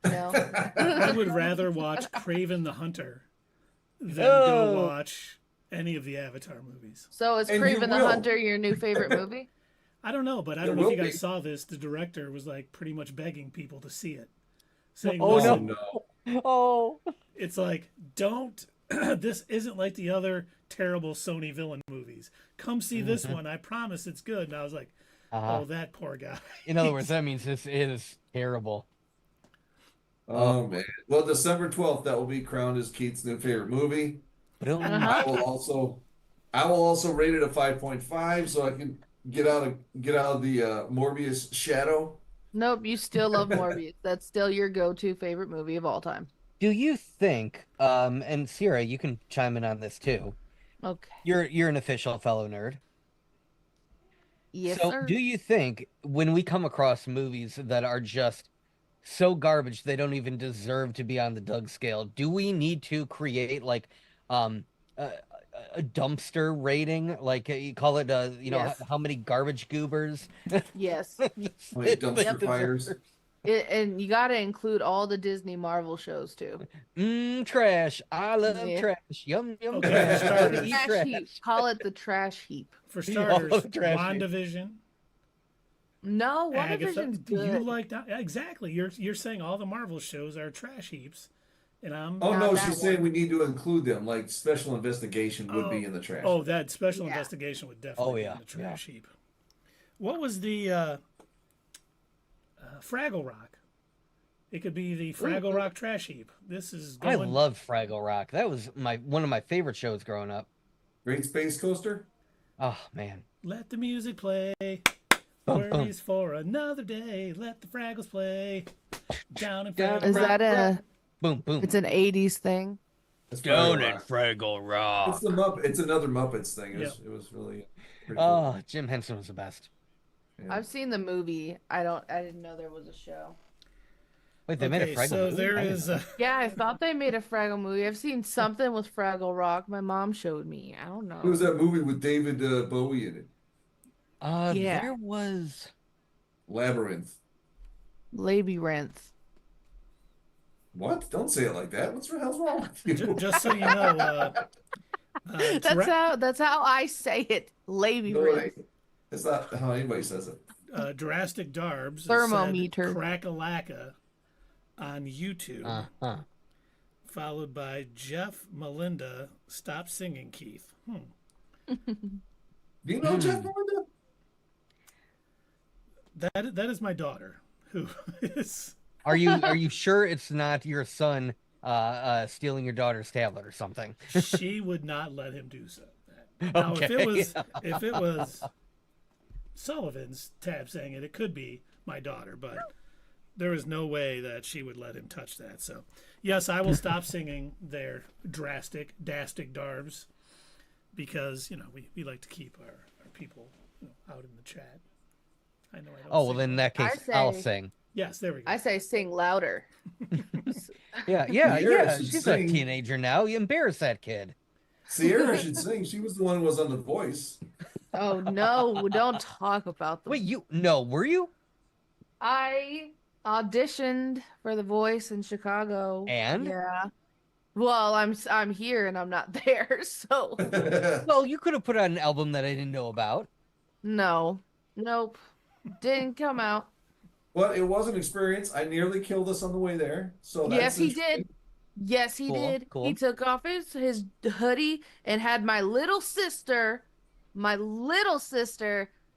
No. I would rather watch Craven the Hunter than Oh. go watch any of the Avatar movies. So is And you Craven the will. Hunter your new favorite movie? I don't know, but I It don't know if you will guys be. saw this. The director was like pretty much begging people to see it, saying, Oh, "Listen, no. Oh, it's like don't. This isn't like the other terrible Sony villain movies. Come see this one. I promise it's good." And I was like, "Oh, that poor guy." in other words, that means this is terrible. Oh man. Well, December 12th, that will be crowned as Keith's new favorite movie. Uh-huh. I will also rate it a 5.5 so I can get out of the Morbius shadow. Nope, you still love Morbius. That's still your go-to favorite movie of all time. Do you think, and Sierra, you can chime in on this too. Okay. You're an official fellow nerd. Yes, So sir. do you think when we come across movies that are just so garbage they don't even deserve to be on the Doug scale, do we need to create like a dumpster rating? Like you call it Yes. how many garbage goobers? Yes. How many dumpster Yep. fires? And you got to include all the Disney Marvel shows too. Trash. I love Yeah. trash. Yum yum Okay, trash. for starters. Eat Trash heap. Call it the trash heap. For starters, trash. WandaVision, No, Agatha. WandaVision's Do you good. like that? Exactly. You're saying all the Marvel shows are trash heaps, and I'm. Oh Not no, that she's saying we need to include them. Like special investigation would be in the trash. Oh, that special Yeah. investigation would definitely be in the trash heap. What was the Fraggle Rock? It could be the Fraggle Rock trash heap. This is I going. love Fraggle Rock. That was one of my favorite shows growing up. Great Space Coaster? Oh man. Let the music play. Bum, bum. Worries for another day. Let the Fraggles play. Down in Down Fraggle Is Rock. that a? Boom boom. It's an '80s thing. That's Down Fraggle in Rock. Fraggle Rock. It's the Muppet. It's another Muppets thing. It was really pretty cool. Oh, Jim Henson was the best. Yeah. I've seen the movie. I didn't know there was a show. Wait, they made a Okay, Fraggle so movie? there I didn't is. know. Yeah, I thought they made a Fraggle movie. I've seen something with Fraggle Rock. My mom showed me. I don't know. It was that movie with David Bowie in it, Yeah. There was. Labyrinth. Labyrinth. What? Don't say it like that. What's the hell's wrong with you? Just so you know, That's how I say it. Lady No, Riz. it's not how anybody says it. Drastic Darbs Thermometer. said Crack-a-lacka on YouTube, Uh-huh. followed by Jeff Melinda. Stop singing, Keith. Do you know Jeff Melinda? That is my daughter, who is. Are you sure it's not your son stealing your daughter's tablet or something? She would not let him do so. Now, Okay. if it was Sullivan's tab saying it could be my daughter, but there is no way that she would let him touch that. So, yes, I will stop singing their drastic Darbs because we like to keep our people out in the chat. I know I don't. Oh, well, sing then in that case, I'll sing. Yes, there we go. I say sing louder. Yeah. should She's sing. a teenager now. You embarrass that kid. Sierra should sing. She was the one who was on The Voice. Oh no, don't talk about them. Wait, were you? I auditioned for The Voice in Chicago. And? Yeah. Well, I'm here and I'm not there, so Well, you could have put out an album that I didn't know about. no. Nope. Didn't come out. Well, it was an experience. I nearly killed us on the way there. So that's Yes, he interesting. did. Yes, he Cool, did. cool. He took off his hoodie and had my little sister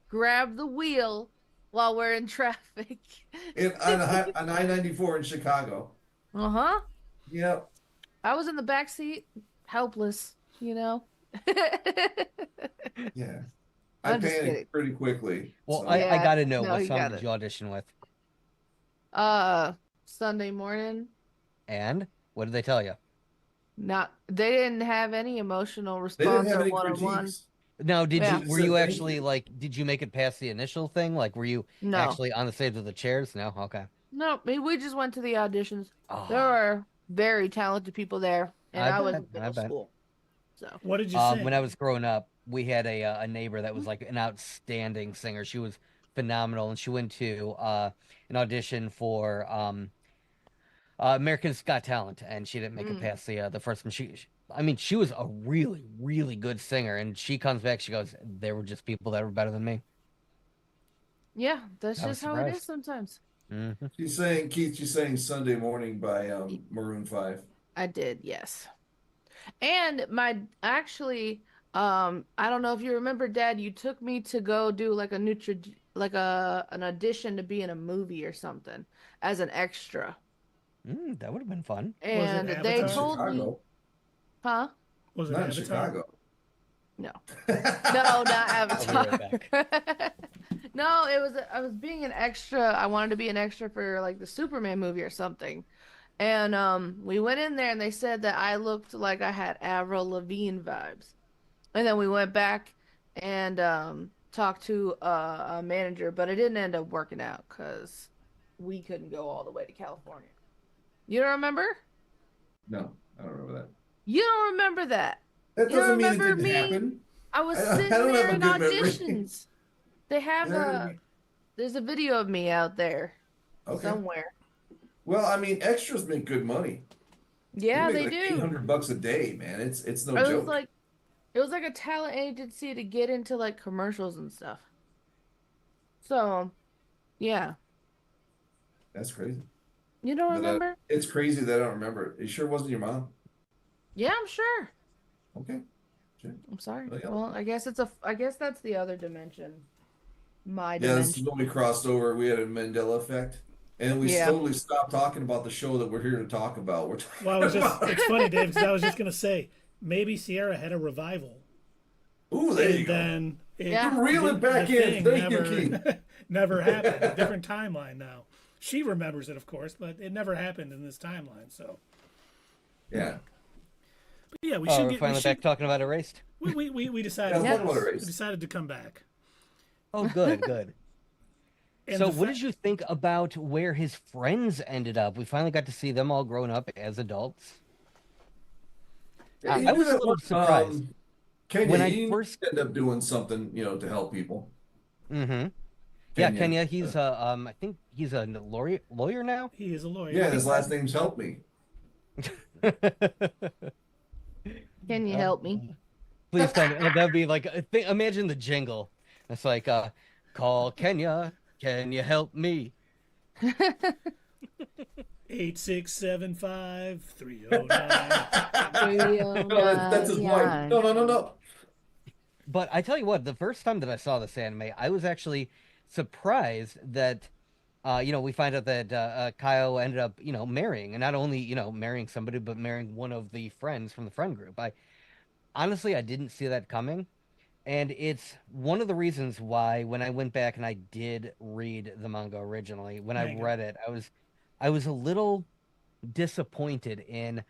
grab the wheel while we're in traffic. On I-94 in Chicago. Uh-huh. Yep. I was in the back seat, helpless, Yeah. I I'm just panicked kidding. pretty quickly. Well, so- I Yeah, gotta know, no, what you song got did it. you audition with? Sunday morning. And what did they tell you? They didn't have any emotional they didn't response have or any one-on-one. critiques. Now, Yeah. were Said you thank actually you. did you make it past the initial thing? Like, were you No. actually on the stage with the chairs? No? Okay. No, we just went to the auditions. Oh, There were very talented people there, and I I was bet, in I middle bet. school. So What did you sing? when I was growing up, we had a neighbor that was like an outstanding singer. She was phenomenal, and she went to an audition for America's Got Talent, and she didn't make it past the first one. She was a really, really good singer, and she comes back. She goes, "There were just people that were better than me." yeah, that's I was just how it is surprised. sometimes. Mm-hmm. She's saying Sunday Morning by Maroon 5. I did, yes. And I don't know if you remember, Dad, you took me to go do like an audition to be in a movie or something as an extra. That would have been fun. And they Avatar? told me, Chicago. huh? Was it Not in Avatar? Chicago. No. No, not Avatar. I'll be right No, I was being an extra. I wanted to be an extra for like the Superman movie or something. And we went in there and they said that I looked like I had Avril Lavigne vibes. And then we went back and talked to a manager, but it didn't end up working out because we couldn't go all the way to California. You don't remember? No, I don't remember that. You don't remember that? That You don't doesn't mean it remember didn't me? happen. I was I sitting don't have there a in good memory. auditions. They have there's a video of me out there Okay. somewhere. Well, I mean, extras make good money. Yeah, You they make like do. $800 a day, man. It's no It joke. was like a talent agency to get into like commercials and stuff. So, yeah. That's crazy. You don't But, remember? it's crazy that I don't remember. It sure wasn't your mom. Yeah, I'm sure. Okay. I'm sorry. Oh, yeah. Well, I guess that's the other dimension. My Yeah, this is dimension. when we crossed over. We had a Mandela effect. And we Yeah. totally stopped talking about the show that we're here to talk about. We're talking Well, it's about... funny, Dave, because I was just going to say, maybe Sierra had a revival. Ooh, there you And go. then Yeah. Reel it back the in. thing Thank you, Keith. never happened. A different timeline now. She remembers it, of course, but it never happened in this timeline. So, Yeah. but yeah, we Oh, should we're get. finally back talking about Erased. We decided. Yeah, let's talk about we Erased. decided to come back. Oh, good, good. And So, the what fa- did you think about where his friends ended up? We finally got to see them all grown up as adults. Yeah, you I knew was a that little one, surprised. Kenya, When I you first- end up doing something, to help people. Mm-hmm. Yeah, Kenya. Kenya. He's I think he's a lawyer now. He is a lawyer. Yeah, his last name's Help Me. Can you help me? Please tell me that'd be like imagine the jingle. It's like call Kenya. Can you help me? 8675-309. No, that's his wife. No. But I tell you what, the first time that I saw this anime, I was actually surprised that, we find out that Kaio ended up, marrying, and not only, marrying somebody, but marrying one of the friends from the friend group. I didn't see that coming, and it's one of the reasons why when I went back and I did read the manga originally, when I read it, I was a little disappointed in,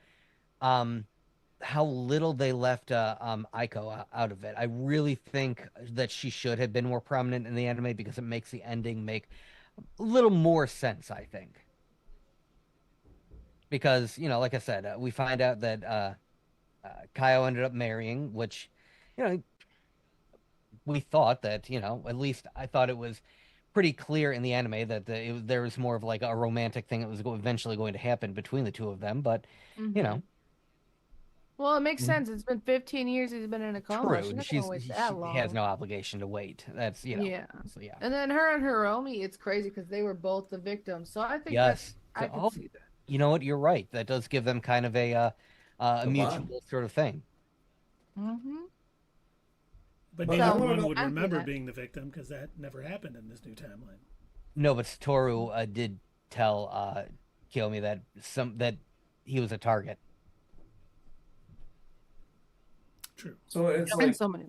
how little they left Aiko out of it. I really think that she should have been more prominent in the anime because it makes the ending make a little more sense, I think. Because, like I said, we find out that Kaio ended up marrying, which, we thought that, at least I thought it was pretty clear in the anime that there was more of like a romantic thing that was eventually going to happen between the two of them, but, Well, it makes sense. It's been 15 years he's been in a coma. True. She's not gonna wait that long. He has no obligation to wait. That's, Yeah. So, yeah. And then her and Hiromi, it's crazy because they were both the victims. So I think Yes. I can see that. You know what? You're right. That does give them kind of a mutual sort of thing. Mm-hmm. But But neither I one wanna- would I see remember that. being the victim because that never happened in this new timeline. No, but Satoru did tell Kiyomi that he was a target. True. So it's And like so many.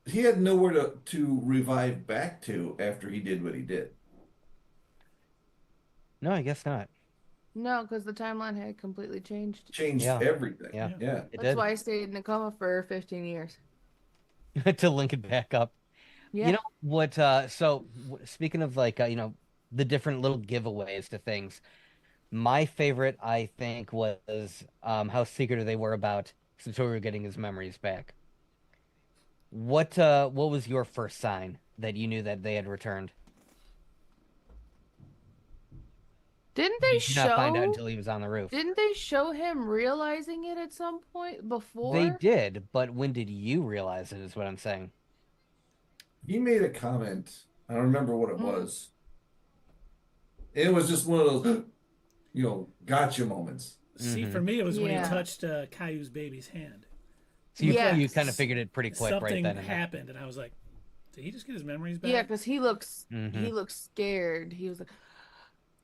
he had nowhere to revive back to after he did what he did. No, I guess not. No, because the timeline had completely changed. Changed Yeah. everything. Yeah. Yeah. It That's did. why I stayed in a coma for 15 years. To link it back up. Yeah. You know what? Speaking of like, the different little giveaways to things, my favorite, I think, was how secretive they were about Satoru getting his memories back. What was your first sign that you knew that they had returned? Didn't they You did not find out show? until he was on the roof. Didn't they show him realizing it at some point before? They did, but when did you realize it? Is what I'm saying. He made a comment. I don't remember what it was. It was just one of those, gotcha moments. See, Mhm. for me, it was when he Yeah. touched Caillou's baby's hand. So you Yes. kind of figured it pretty quick right Something then and there. happened, and I was like, did he just get his memories back? Yeah, because he looks Mhm. scared. He was like,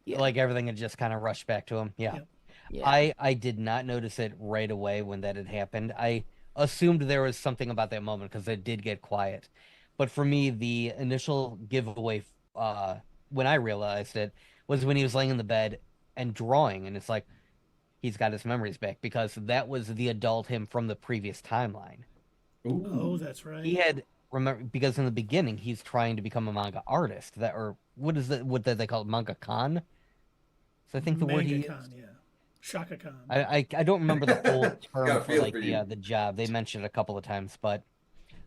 yeah. Like everything had just kind of rushed back to him. Yeah. Yep. yeah. I did not notice it right away when that had happened. I assumed there was something about that moment because it did get quiet. But for me, the initial giveaway when I realized it was when he was laying in the bed and drawing, and it's like he's got his memories back because that was the adult him from the previous timeline. Ooh. Oh, that's right. He had remember because in the beginning he's trying to become a manga artist what did they call it, manga con? So I think the word he used. Manga-con, yeah. Shaka Khan. I don't remember the full term Got a for feel like for you. the job. They mentioned it a couple of times, but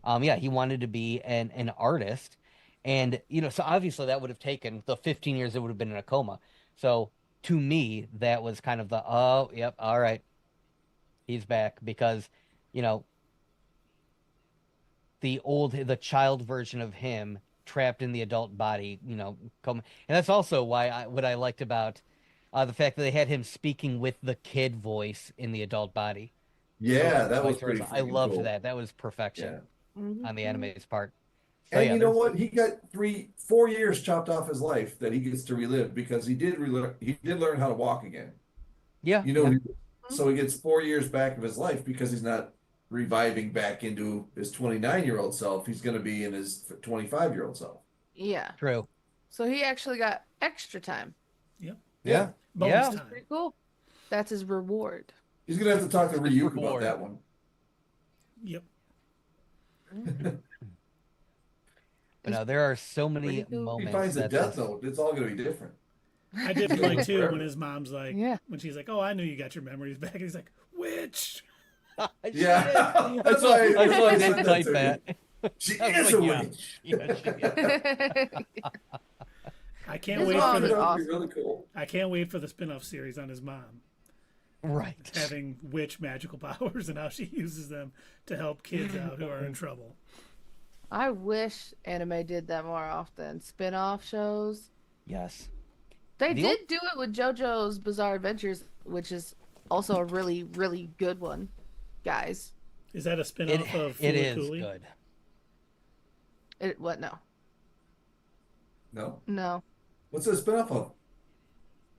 yeah, he wanted to be an artist, and so obviously that would have taken the 15 years it would have been in a coma. So to me, that was kind of the oh yep, all right, he's back because the child version of him trapped in the adult body, coma, and that's also why what I liked about. The fact that they had him speaking with the kid voice in the adult body. Yeah, So, that was vice pretty versa. I freaking loved cool. that. That was perfection Yeah. on the Mhm. anime's part. So, And yeah, you know there's- what? He got 4 years chopped off his life that he gets to relive because he did learn how to walk again. Yeah. So he gets 4 years back of his life because he's not reviving back into his 29-year-old self. He's going to be in his 25-year-old self. Yeah. True. So he actually got extra time. Yeah. Bonus Yeah. time. Pretty cool. That's his reward. He's going to have to talk to Ryuk about Reward. that one. Yep. But no, there are so many Pretty cool. He moments finds a that death this- note. It's all going to be different. I did feel like too when his mom's like, Yeah. when she's like, "Oh, I knew you got your memories back." And he's like, "Which?" Yeah. I That's saw why I I did said that type to that. She I was is a like, yeah. witch. Yeah, she is. I can't His wait mom for is the That would awesome. be really cool. I can't wait for the spin-off series on his mom. Right. having witch magical powers and how she uses them to help kids out who are in trouble. I wish anime did that more often. Spin-off shows. Yes. They The did do it with JoJo's Bizarre Adventures, which is also a really, really good one, guys. Is that a spin-off of It Fooly is Cooly? good. What? No. No. No. What's it a spinoff of?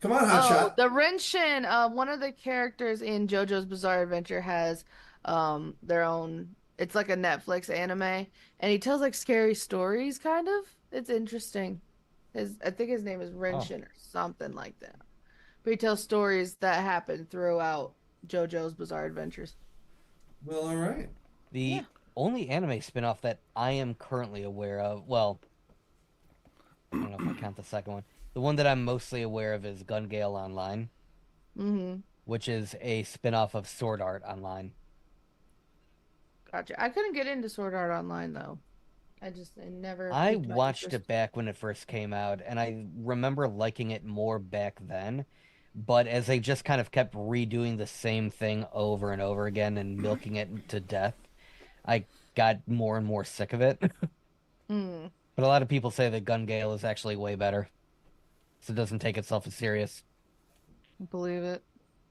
Come on, Oh, Hotshot. the Renshin, one of the characters in JoJo's Bizarre Adventure has their own, it's like a Netflix anime, and he tells like scary stories, kind of. It's interesting. I think his name is Renshin or something like that. But he tells stories that happen throughout JoJo's Bizarre Adventures. Well, all right. The only anime spin-off that I am currently aware of, well, I don't know if I count the second one. The one that I'm mostly aware of is Gun Gale Online, which is a spin-off of Sword Art Online. Gotcha. I couldn't get into Sword Art Online though. I never. I piqued my watched interest. it back when it first came out, and I remember liking it more back then. But as they just kind of kept redoing the same thing over and over again and milking it to death, I got more and more sick of it. But a lot of people say that Gun Gale is actually way better, so it doesn't take itself as serious. Believe it.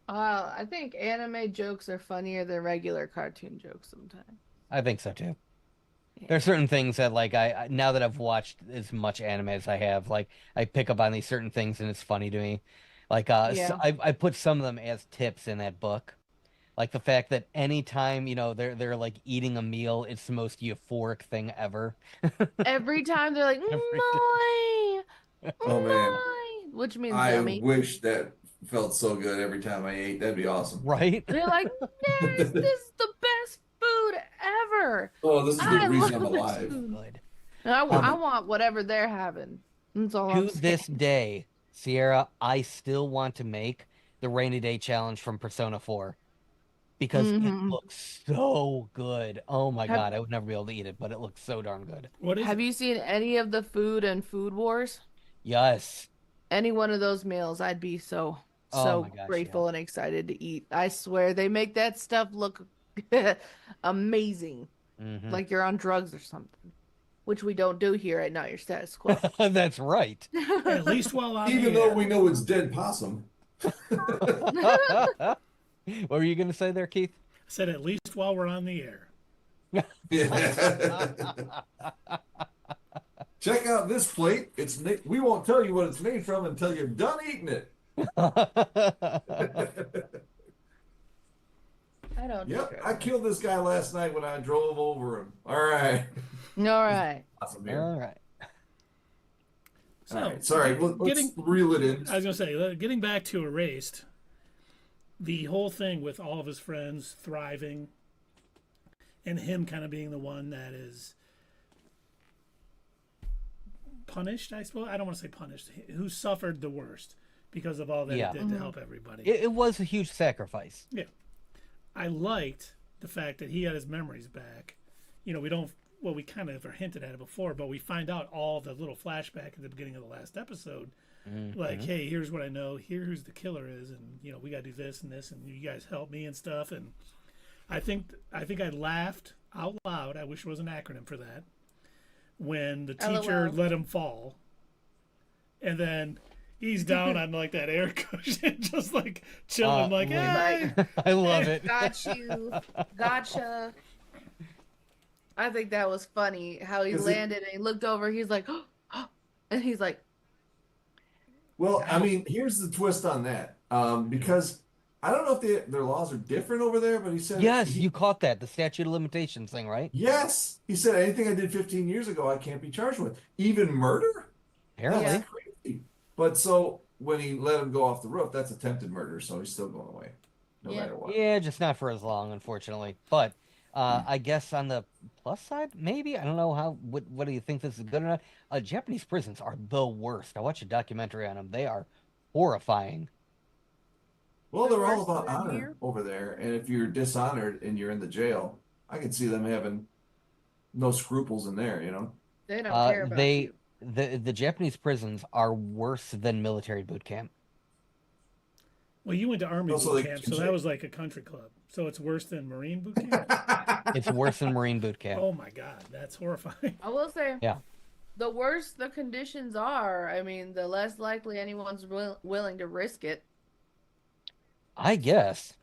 I think anime jokes are funnier than regular cartoon jokes sometimes. I think so too. There are certain things that, like, I now that I've watched as much anime as I have, like, I pick up on these certain things and it's funny to me. Like, so I put some of them as tips in that book. Like the fact that anytime, they're like eating a meal, it's the most euphoric thing ever. Every time they're like, "Moi, Oh man, moi," which means I yummy. wish that felt so good every time I ate. That'd be awesome. Right? They're like, "Yes, this is the best food ever." Oh, this is I the reason I'm love this alive. food. Good. And I want whatever they're having. That's all I'm To saying. this day, Sierra, I still want to make the rainy day challenge from Persona 4 because it looks so good. Oh my God, I would never be able to eat it, but it looks so darn good. What is Have it? you seen any of the Food and Food Wars? Yes. Any one of those meals, I'd be so Oh my gosh, grateful and excited to eat. I swear they make that stuff look amazing, like you're on drugs or something, which we don't do here at Not Your Status Quo. That's right. At least while on Even the though air. we know it's dead possum. What were you going to say there, Keith? I said at least while we're on the air. Yeah. Check out this plate. We won't tell you what it's made from until you're done eating it. I don't. Yep, I killed this guy last night when I drove over him. All right. All right. Awesome here. All right. So, All right. Sorry, let's getting- reel it in. I was going to say, getting back to Erased, the whole thing with all of his friends thriving and him kind of being the one that is punished, I suppose. I don't want to say punished. Who suffered the worst because of all that Yeah. he did to help everybody. It was a huge sacrifice. Yeah. I liked the fact that he got his memories back. We kind of are hinted at it before, but we find out all the little flashback at the beginning of the last episode. Like, hey, here's what I know. Here's who the killer is. And, we got to do this and this. And you guys help me and stuff. And I think I laughed out loud. I wish there was an acronym for that. When the teacher LOL. let him fall. And then he's down on like that air cushion, just like chilling, like, hey. I love it. Got you. Gotcha. I think that was funny how he landed and he looked over. He's like, and he's like, Well, I mean, here's the twist on that. Because I don't know if their laws are different over there, but he said Yes, you caught that. The statute of limitations thing, right? Yes, he said anything I did 15 years ago, I can't be charged with. Even murder? Apparently. That's crazy. But so when he let him go off the roof, that's attempted murder, so he's still going away, no matter what. Yeah, just not for as long, unfortunately. But I guess on the plus side, maybe. I don't know what do you think this is good or not? Japanese prisons are the worst. I watched a documentary on them. They are horrifying. Well, they're all worse about than honor here? over there, and if you're dishonored and you're in the jail, I can see them having no scruples in there, they don't care about you. The Japanese prisons are worse than military boot camp. Well, you went to Army Also, boot like, camp, so that was like a country club. So it's worse than Marine boot camp? It's worse than Marine boot camp. Oh my God, that's horrifying. I will say, Yeah. the worse the conditions are, I mean, the less likely anyone's willing to risk it. I guess.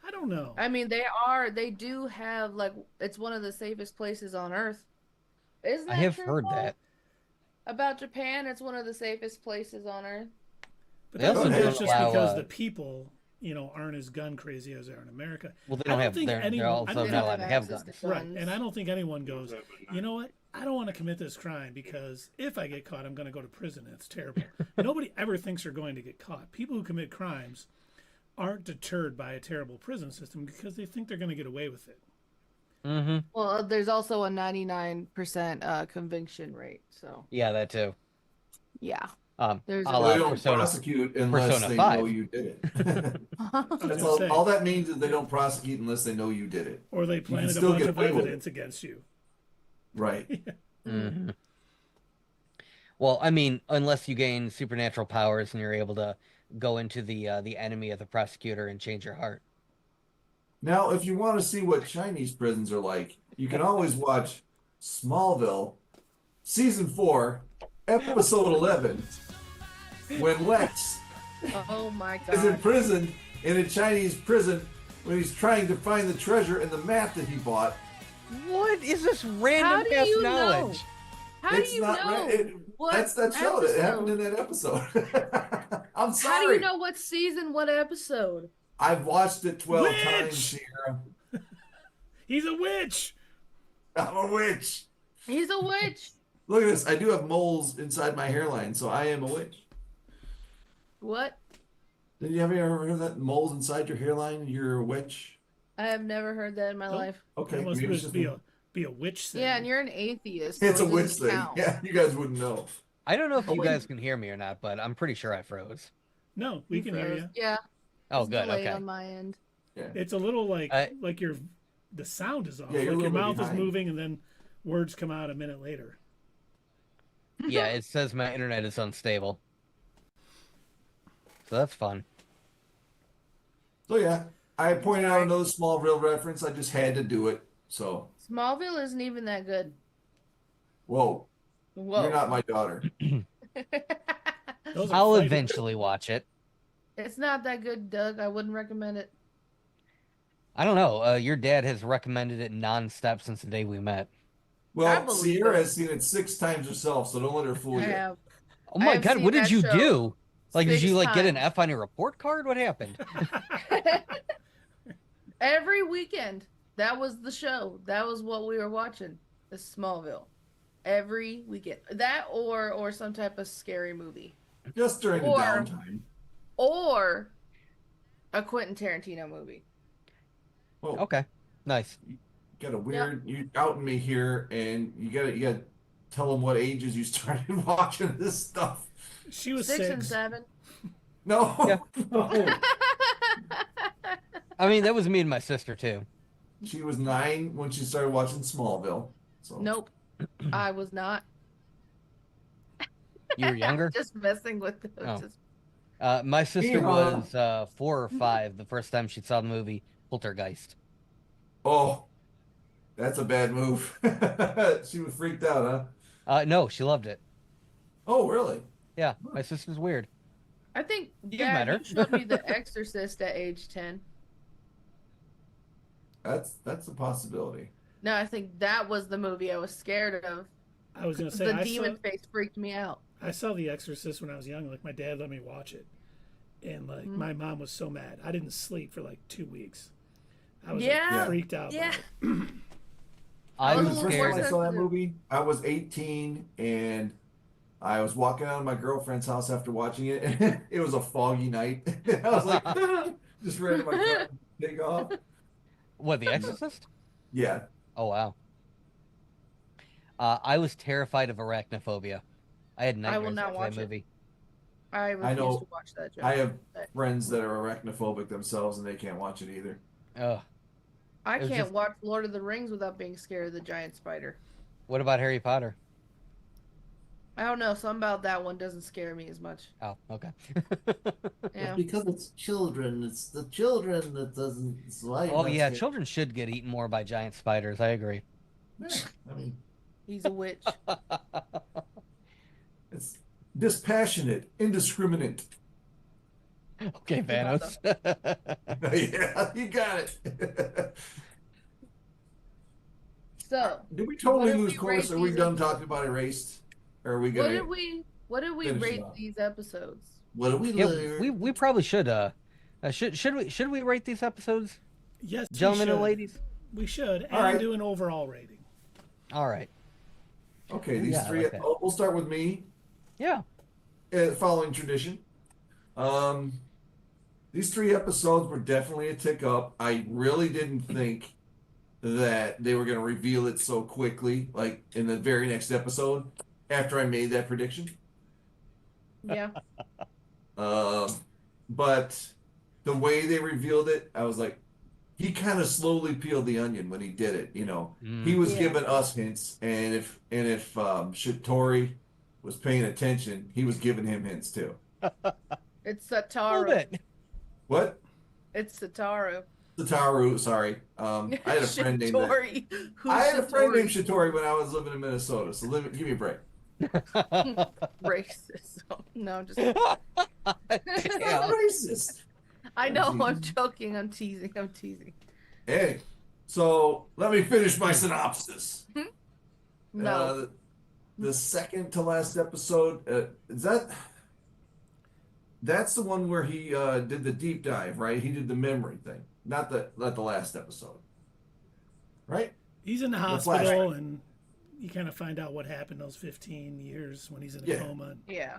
I don't know. I mean, they do have, like, it's one of the safest places on Earth. Isn't that I have true, heard Paul? that. About Japan, it's one of the safest places on Earth. But They that's also just don't allow, because the people, aren't as gun crazy as they are in America. Well, they I don't have. think They're anyone- I also don't not think- allowed to have access guns. to Right, and I don't think anyone goes, you know what? I don't want to commit this crime because if I get caught, I'm going to go to prison. It's terrible. Nobody ever thinks they're going to get caught. People who commit crimes aren't deterred by a terrible prison system because they think they're going to get away with it. Mm-hmm. Well, there's also a 99% conviction rate, so Yeah, that too. yeah. There's a Well, la they don't Persona. prosecute unless Persona they 5. know you did it. That's gonna all, say. all that means is they don't prosecute unless they know you did it. Or they planted a still bunch get of away with evidence against you. Right. Mm-hmm. Well, I mean, unless you gain supernatural powers and you're able to go into the enemy of the prosecutor and change your heart. Now, if you want to see what Chinese prisons are like, you can always watch Smallville, Season 4, Episode 11, when Lex Oh my is god. imprisoned in a Chinese prison when he's trying to find the treasure in the map that he bought. What is this How random do past you knowledge? know? How do you know? What That's that show that happened episode? in that episode. I'm How sorry. do you know what season, what episode? I've watched it 12 Witch! times, Sierra. He's a witch. I'm a witch. He's a witch. Look at this. I do have moles inside my hairline, so I am a witch. What? Did you ever heard of that? Moles inside your hairline, you're a witch? I have never heard that in my Nope. life. Okay. That must maybe it's just just be a witch thing. Yeah, and you're an atheist. So it's a it witch doesn't thing. count. Yeah, you guys wouldn't know. I don't know if Oh, you wait. guys can hear me or not, but I'm pretty sure I froze. No, we can hear you. Yeah. Oh, it's good. delayed Okay. on my end. Yeah. It's a little like I- the sound is off. Yeah, you're a like your little bit mouth is behind. moving and then words come out a minute later. Yeah, it says my internet is unstable. So that's fun. So yeah, I pointed out another small real reference. I just had to do it. So, Smallville isn't even that good. whoa, Whoa. you're not my daughter. Those are I'll fighting- eventually watch it. It's not that good, Doug. I wouldn't recommend it. I don't know. Your dad has recommended it nonstop since the day we met. I Well, believe Sierra it. has seen it 6 times herself, so don't let her fool I you. have Oh my have God, seen what did that you show do? Like, did 6 you get an times. F on your report card? What happened? Every weekend. That was the show. That was what we were watching. The Smallville. Every weekend. That or some type of scary movie. Just during the Or- downtime. Or a Quentin Tarantino movie. Well, Okay, nice. got a weird. You outing me here, and you gotta tell them what ages you started watching this stuff. She was 6 6. and 7. No. Yeah. No. I mean, that was me and my sister too. She was 9 when she started watching Smallville. So Nope. I was not. You were younger? Just messing with the Oh. just My sister Yeehaw. was 4 or 5 the first time she saw the movie Poltergeist. Oh, that's a bad move. She was freaked out, huh? No, she loved it. Oh, really? Yeah, my sister's weird. I think You've Dad, met her. you showed me The Exorcist at age 10. That's a possibility. No, I think that was the movie I was scared of. I was gonna say The I demon saw face freaked me out. The Exorcist when I was young. Like my dad let me watch it, and like Mm-hmm. my mom was so mad. I didn't sleep for like 2 weeks. I was Yeah. like, freaked out. by Yeah. it. I was a was The little first more time I scared. saw that sensitive. movie, I was 18, and I was walking out of my girlfriend's house after watching it, and it was a foggy night. I was like, just ran to my car and take off. What, The Exorcist? Yeah. Oh, wow. I was terrified of arachnophobia. I had I will nightmares not after watch that it. movie. I refuse know. to watch that. Joke. I have friends that are arachnophobic themselves, and they can't watch it either. Ugh. I it was can't just- watch Lord of the Rings without being scared of the giant spider. What about Harry Potter? I don't know. Something about that one doesn't scare me as much. Oh, okay. Yeah. Because it's children. It's the children that doesn't. It's why Oh not yeah, scared. children should get eaten more by giant spiders. I agree. Yeah, I mean, He's a witch. It's dispassionate, indiscriminate. Okay, Vanos. Yeah, you got it. So, Did we totally what did lose we course? rate Are we these done episodes? talking about Erased? Or are we what gonna? did we finish it rate off? these episodes? what do we Yeah, learn? we probably should should we rate these episodes, Yes, gentlemen we and should. ladies? We should. All And right. do an overall rating. All right. Okay, these Yeah, I three. like that. We'll start with me. Yeah. Following tradition. These 3 episodes were definitely a tick up. I really didn't think that they were going to reveal it so quickly, like in the very next episode after I made that prediction. Yeah. But the way they revealed it, I was like, he kind of slowly peeled the onion when he did it. You know, he was Yeah. giving us hints, and if Shitori was paying attention, he was giving him hints too. It's A little Sataru. bit. What? It's Sataru. Sataru, sorry. I had a friend named that. Shitori. Who's I had a friend Shitori? named Shitori when I was living in Minnesota. So give me a break. Racism. No, I'm just. Yeah. Racist. I know. I'm teasing. joking. I'm teasing. I'm teasing. Hey, so let me finish my synopsis. No. The second to last episode, that's the one where he did the deep dive, right? He did the memory thing, not the last episode, right? He's in the The hospital, flashback. and you kind of find out what happened those 15 years when he's in a Yeah. coma. Yeah.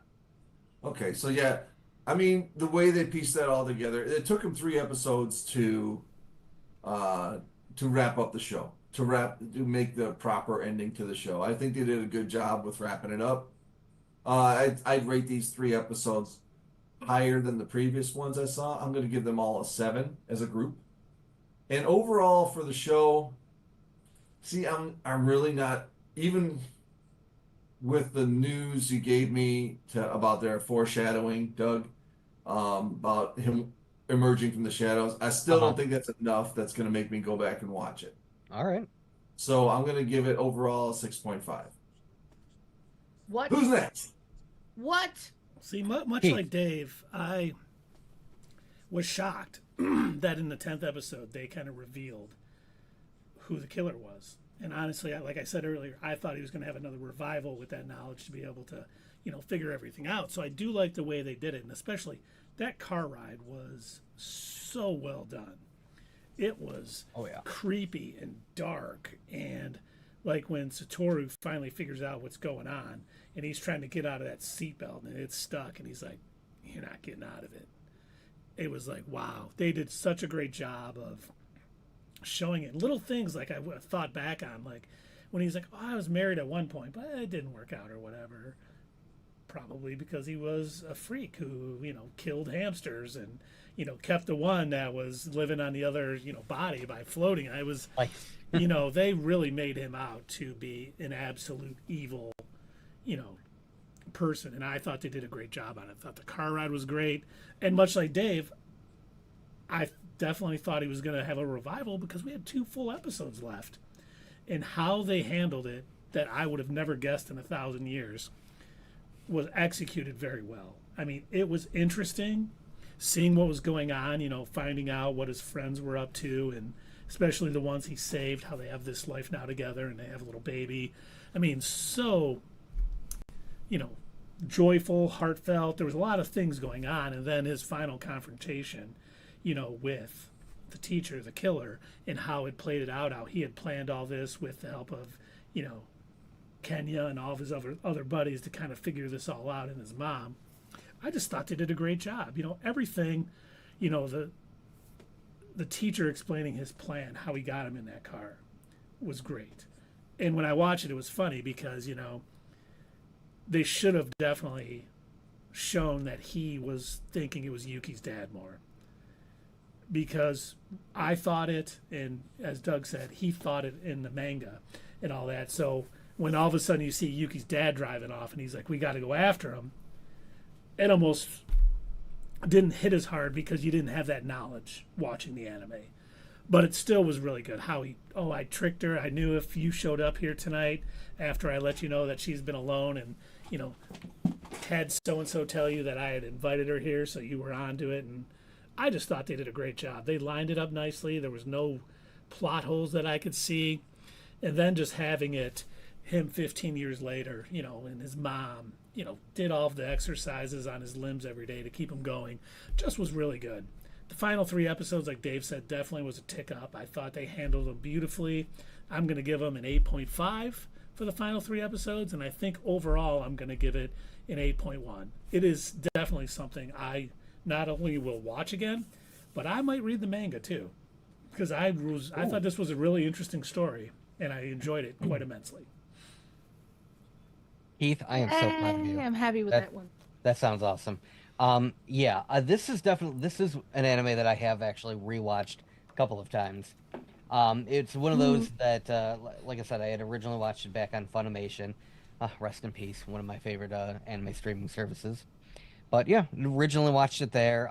Okay, so yeah, I mean the way they pieced that all together, it took him 3 episodes to wrap up the show, to make the proper ending to the show. I think they did a good job with wrapping it up. I'd rate these 3 episodes higher than the previous ones I saw. I'm going to give them all a 7 as a group. And overall for the show, see, I'm really not, even with the news you gave me about their foreshadowing, Doug, about him emerging from the shadows. I still don't think that's enough. That's going to make me go back and watch it. All right. So I'm going to give it overall a 6.5. What? Who's next? What? See, much Heath. like Dave, I was shocked that in the 10th episode they kind of revealed who the killer was. And honestly, like I said earlier, I thought he was going to have another revival with that knowledge to be able to, figure everything out. So I do like the way they did it, and especially that car ride was so well done. It was Oh yeah. creepy and dark, and like when Satoru finally figures out what's going on and he's trying to get out of that seatbelt and it's stuck and he's like, you're not getting out of it. It was like, wow, they did such a great job of showing it. Little things like I thought back on, like when he's like, oh, I was married at one point, but it didn't work out or whatever. Probably because he was a freak who, killed hamsters and, kept the one that was living on the other, body by floating. I was, Like they really made him out to be an absolute evil, person. And I thought they did a great job on it. I thought the car ride was great. And much like Dave, I definitely thought he was going to have a revival because we had 2 full episodes left. And how they handled it, that I would have never guessed in 1,000 years, was executed very well. I mean, it was interesting seeing what was going on, finding out what his friends were up to, and especially the ones he saved, how they have this life now together and they have a little baby. I mean, so, joyful, heartfelt. There was a lot of things going on. And then his final confrontation, with the teacher, the killer, and how it played it out, how he had planned all this with the help of, Kenya and all of his other buddies to kind of figure this all out, and his mom. I just thought they did a great job. Everything, the teacher explaining his plan, how he got him in that car, was great. And when I watched it, it was funny because, they should have definitely shown that he was thinking it was Yuki's dad more. Because I thought it, and as Doug said, he thought it in the manga and all that. So when all of a sudden you see Yuki's dad driving off and he's like, we got to go after him, it almost didn't hit as hard because you didn't have that knowledge watching the anime. But it still was really good. How I tricked her. I knew if you showed up here tonight after I let you know that she's been alone and, had so-and-so tell you that I had invited her here, so you were onto it. And I just thought they did a great job. They lined it up nicely. There was no plot holes that I could see. And then just having him 15 years later, and his mom, did all of the exercises on his limbs every day to keep him going, just was really good. The final 3 episodes, like Dave said, definitely was a tick up. I thought they handled them beautifully. I'm going to give them an 8.5 for the final 3 episodes, and I think overall I'm going to give it an 8.1. It is definitely something I not only will watch again, but I might read the manga too, because I thought this was a really interesting story, and I enjoyed it quite immensely. Keith, I am so proud of you. I'm happy with that one. That sounds awesome. This is an anime that I have actually rewatched a couple of times. It's one of those that, like I said, I had originally watched it back on Funimation. Rest in peace, one of my favorite anime streaming services. But yeah, originally watched it there.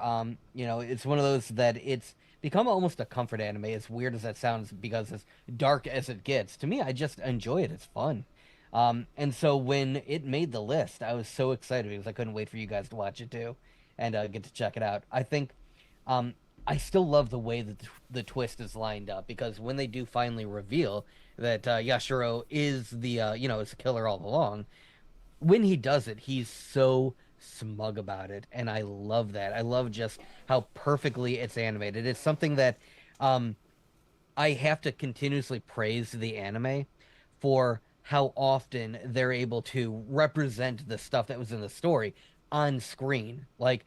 It's one of those that it's become almost a comfort anime, as weird as that sounds, because as dark as it gets. To me, I just enjoy it. It's fun. And so when it made the list, I was so excited because I couldn't wait for you guys to watch it too and get to check it out. I think I still love the way that the twist is lined up, because when they do finally reveal that Yashiro is the, is the killer all along, when he does it, he's so smug about it. And I love that. I love just how perfectly it's animated. It's something that I have to continuously praise the anime for how often they're able to represent the stuff that was in the story on screen. Like,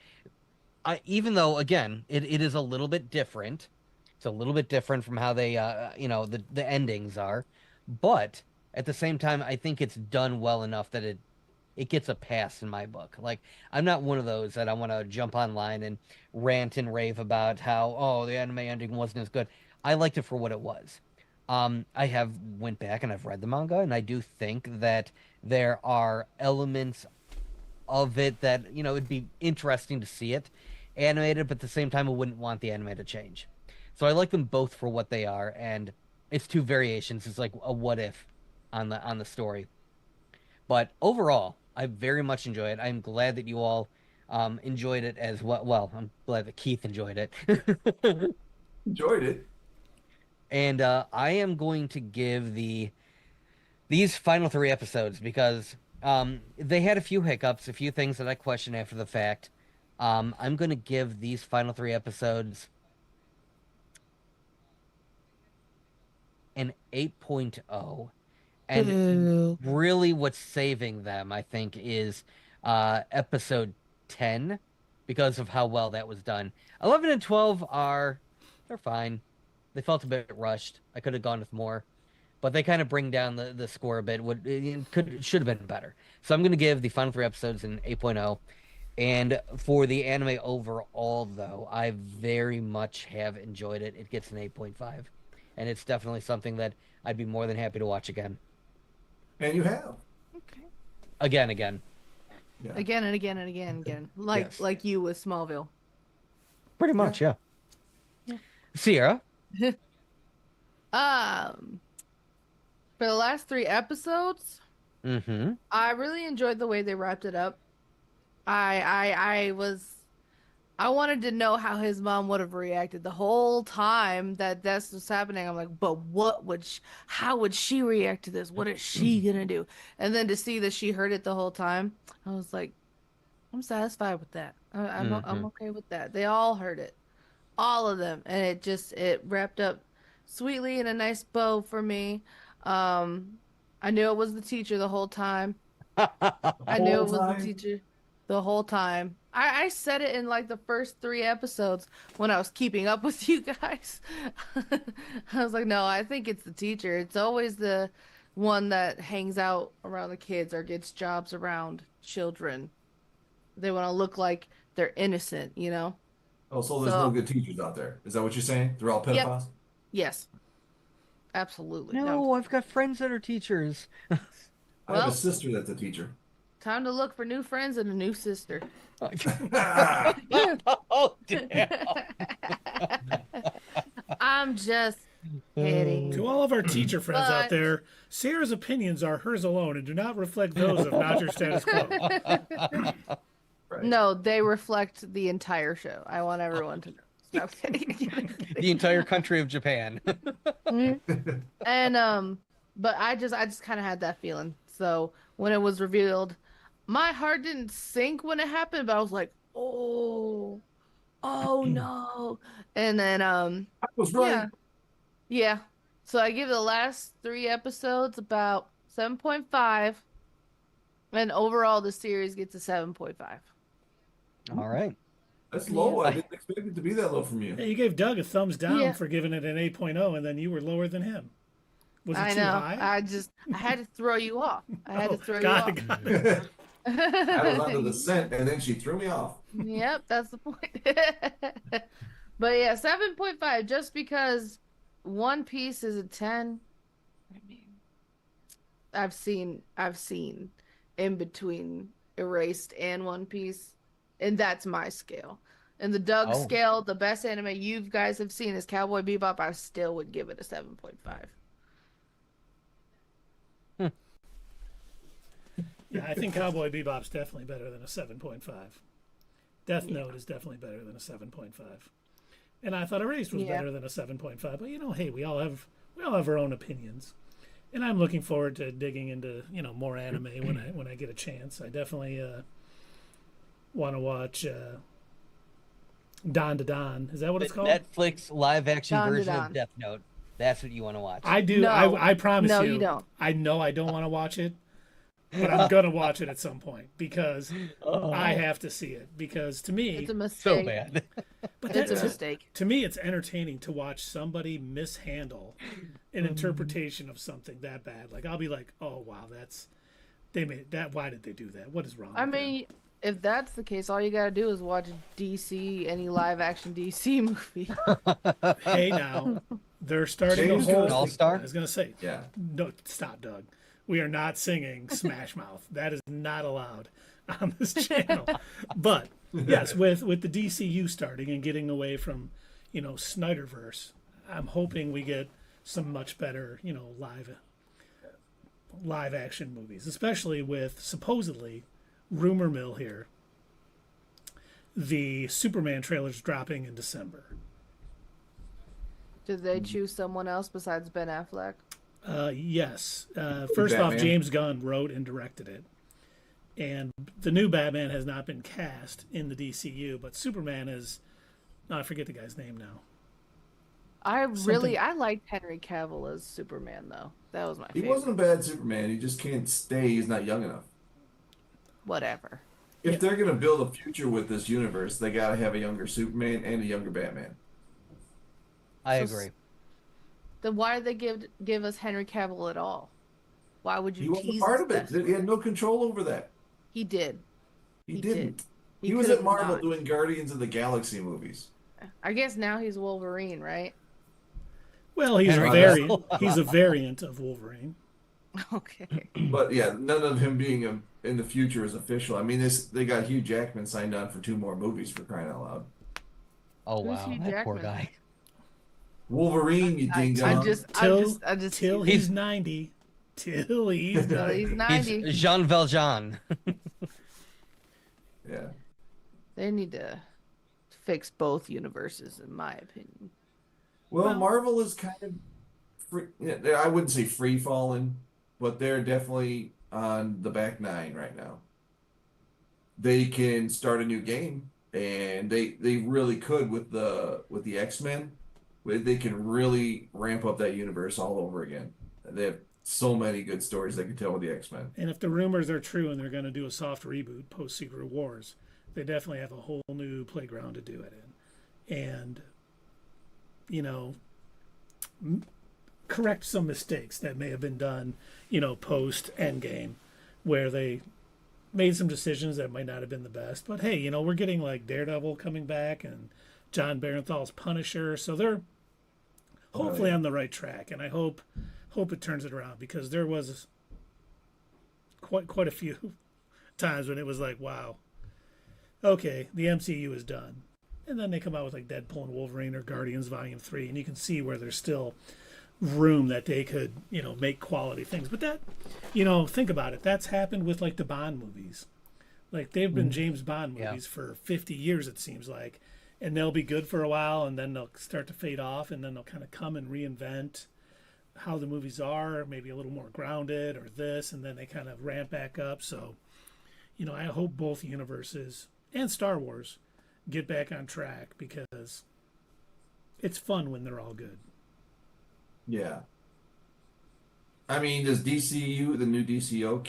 even though, again, it is a little bit different. It's a little bit different from how they, the endings are. But at the same time, I think it's done well enough that it gets a pass in my book. Like, I'm not one of those that I want to jump online and rant and rave about how, the anime ending wasn't as good. I liked it for what it was. I have went back and I've read the manga, and I do think that there are elements of it that, it'd be interesting to see it animated, but at the same time, I wouldn't want the anime to change. So I like them both for what they are, and it's 2 variations. It's like a what if on the story. But overall, I very much enjoy it. I'm glad that you all enjoyed it as well. Well, I'm glad that Keith enjoyed it. Enjoyed it. And I am going to give these final 3 episodes, because they had a few hiccups, a few things that I questioned after the fact. I'm going to give these final 3 episodes an 8.0. And really what's saving them, I think, is episode 10, because of how well that was done. 11 and 12 they're fine. They felt a bit rushed. I could have gone with more, but they kind of bring down the score a bit. Should have been better. So I'm going to give the final 3 episodes an 8.0. And for the anime overall, though, I very much have enjoyed it. It gets an 8.5. And it's definitely something that I'd be more than happy to watch again. And you have. Okay. Again. Yeah. Again and again and again and again. Like you with Smallville. Pretty much, yeah. Sierra? For the last 3 episodes, I really enjoyed the way they wrapped it up. I wanted to know how his mom would have reacted the whole time that this was happening. I'm like, but how would she react to this? What is she gonna do? And then to see that she heard it the whole time, I was like, I'm satisfied with that. I'm okay with that. They all heard it, all of them, and it wrapped up sweetly in a nice bow for me. I knew it was the teacher the whole time. I knew it was the teacher the whole time. I said it in like the first 3 episodes when I was keeping up with you guys. I was like, no, I think it's the teacher. It's always the one that hangs out around the kids or gets jobs around children. They want to look like they're innocent, Oh, so there's no good teachers out there. Is that what you're saying? They're all pedophiles? Yep. Yes. Absolutely. No, I've got friends that are teachers. I have Well- a sister that's a teacher. Time to look for new friends and a new sister. Oh, damn. I'm just kidding. To all of our teacher friends out But- there, Sarah's opinions are hers alone and do not reflect those of Not Your Status Quo. Right. No, they reflect the entire show. I want everyone to know. No, I'm kidding. The entire country of Japan. And but I just kind of had that feeling. So when it was revealed, my heart didn't sink when it happened, but I was like, oh no. And then I was right. yeah. So I give the last 3 episodes about 7.5, and overall the series gets a 7.5. All right. That's low. I didn't expect it to be that low from you. Hey, you gave Doug a thumbs down Yeah. for giving it an 8.0, and then you were lower than him. Was it I too know. high? I had to throw you off. I had to throw you got off. it, got it. I was under the scent, and then she threw me off. Yep, that's the point. But yeah, 7.5 just because One Piece is a 10. I mean, I've seen in between Erased and One Piece, and that's my scale. And the Doug Oh. scale, the best anime you guys have seen is Cowboy Bebop. I still would give it a 7.5. Yeah, I think Cowboy Bebop's definitely better than a 7.5. Death Note is definitely better than a 7.5. And I thought Erased was Yeah. better than a 7.5. But hey, we all have our own opinions. And I'm looking forward to digging into, more anime when I get a chance. I definitely want to watch Don to Don. Is that what it's called? Netflix live action Don to version Don. of Death Note. That's what you want to watch. I do. No. I promise No, you. you don't. I know I don't want to watch it, but I'm gonna watch it at some point because I have to see it. Because to me, It's a mistake. so bad. but It's a that's mistake. to me, it's entertaining to watch somebody mishandle an interpretation of something that bad. Like I'll be like, oh wow, they made that. Why did they do that? What is wrong? I with them? mean, if that's the case, all you gotta do is watch any live action DC movie. Hey now, they're starting a James whole. Gunn. All-Star? I was gonna say, Yeah. no, stop, Doug. We are not singing Smash Mouth. That is not allowed on this channel. But yes, with the DCU starting and getting away from, Snyderverse, I'm hoping we get some much better, live action movies, especially with supposedly rumor mill here. The Superman trailer's dropping in December. Did they choose someone else besides Ben Affleck? Yes. First off, Batman? James Gunn wrote and directed it. And the new Batman has not been cast in the DCU, but Superman is. I forget the guy's name now. I liked Henry Cavill as Superman though. That was my He favorite. wasn't a bad Superman. He just can't stay. He's not young enough. Whatever. If they're going to build a future with this universe, they got to have a younger Superman and a younger Batman. I So- agree. Then why did they give us Henry Cavill at all? Why would He you wasn't tease part of that? it. He had no control over that. He did. He He didn't. did. He was could've at Marvel not. doing Guardians of the Galaxy movies. I guess now he's Wolverine, right? Well, he's a Henry variant. Cavill. He's a variant of Wolverine. Okay. But yeah, none of him being in the future is official. I mean, they got Hugh Jackman signed on for 2 more movies for crying out loud. Oh Who's wow, Hugh that poor Jackman? guy. Wolverine, you ding I dong. just Till he's 90. Till he's Till 90. he's 90. He's Jean Valjean. Yeah. They need to fix both universes, in my opinion. Well, Marvel is kind of free, I wouldn't say free falling, but they're definitely on the back 9 right now. They can start a new game, and they really could with the X-Men. They can really ramp up that universe all over again. They have so many good stories they can tell with the X-Men. And if the rumors are true and they're going to do a soft reboot post Secret Wars, they definitely have a whole new playground to do it in. And, correct some mistakes that may have been done, post Endgame, where they made some decisions that might not have been the best. But hey, we're getting like Daredevil coming back and John Barenthal's Punisher, so they're hopefully on the right track. And I hope it turns it around, because there was quite a few times when it was like, wow, okay, the MCU is done. And then they come out with like Deadpool and Wolverine or Guardians Volume 3, and you can see where there's still room that they could, make quality things. But that, think about it. That's happened with like the Bond movies. Like they've been James Bond movies for 50 years, it seems like. And they'll be good for a while, and then they'll start to fade off, and then they'll kind of come and reinvent how the movies are, maybe a little more grounded or this, and then they kind of ramp back up. So, I hope both universes and Star Wars get back on track because it's fun when they're all good. Yeah. I mean, does DCU, the new DCU,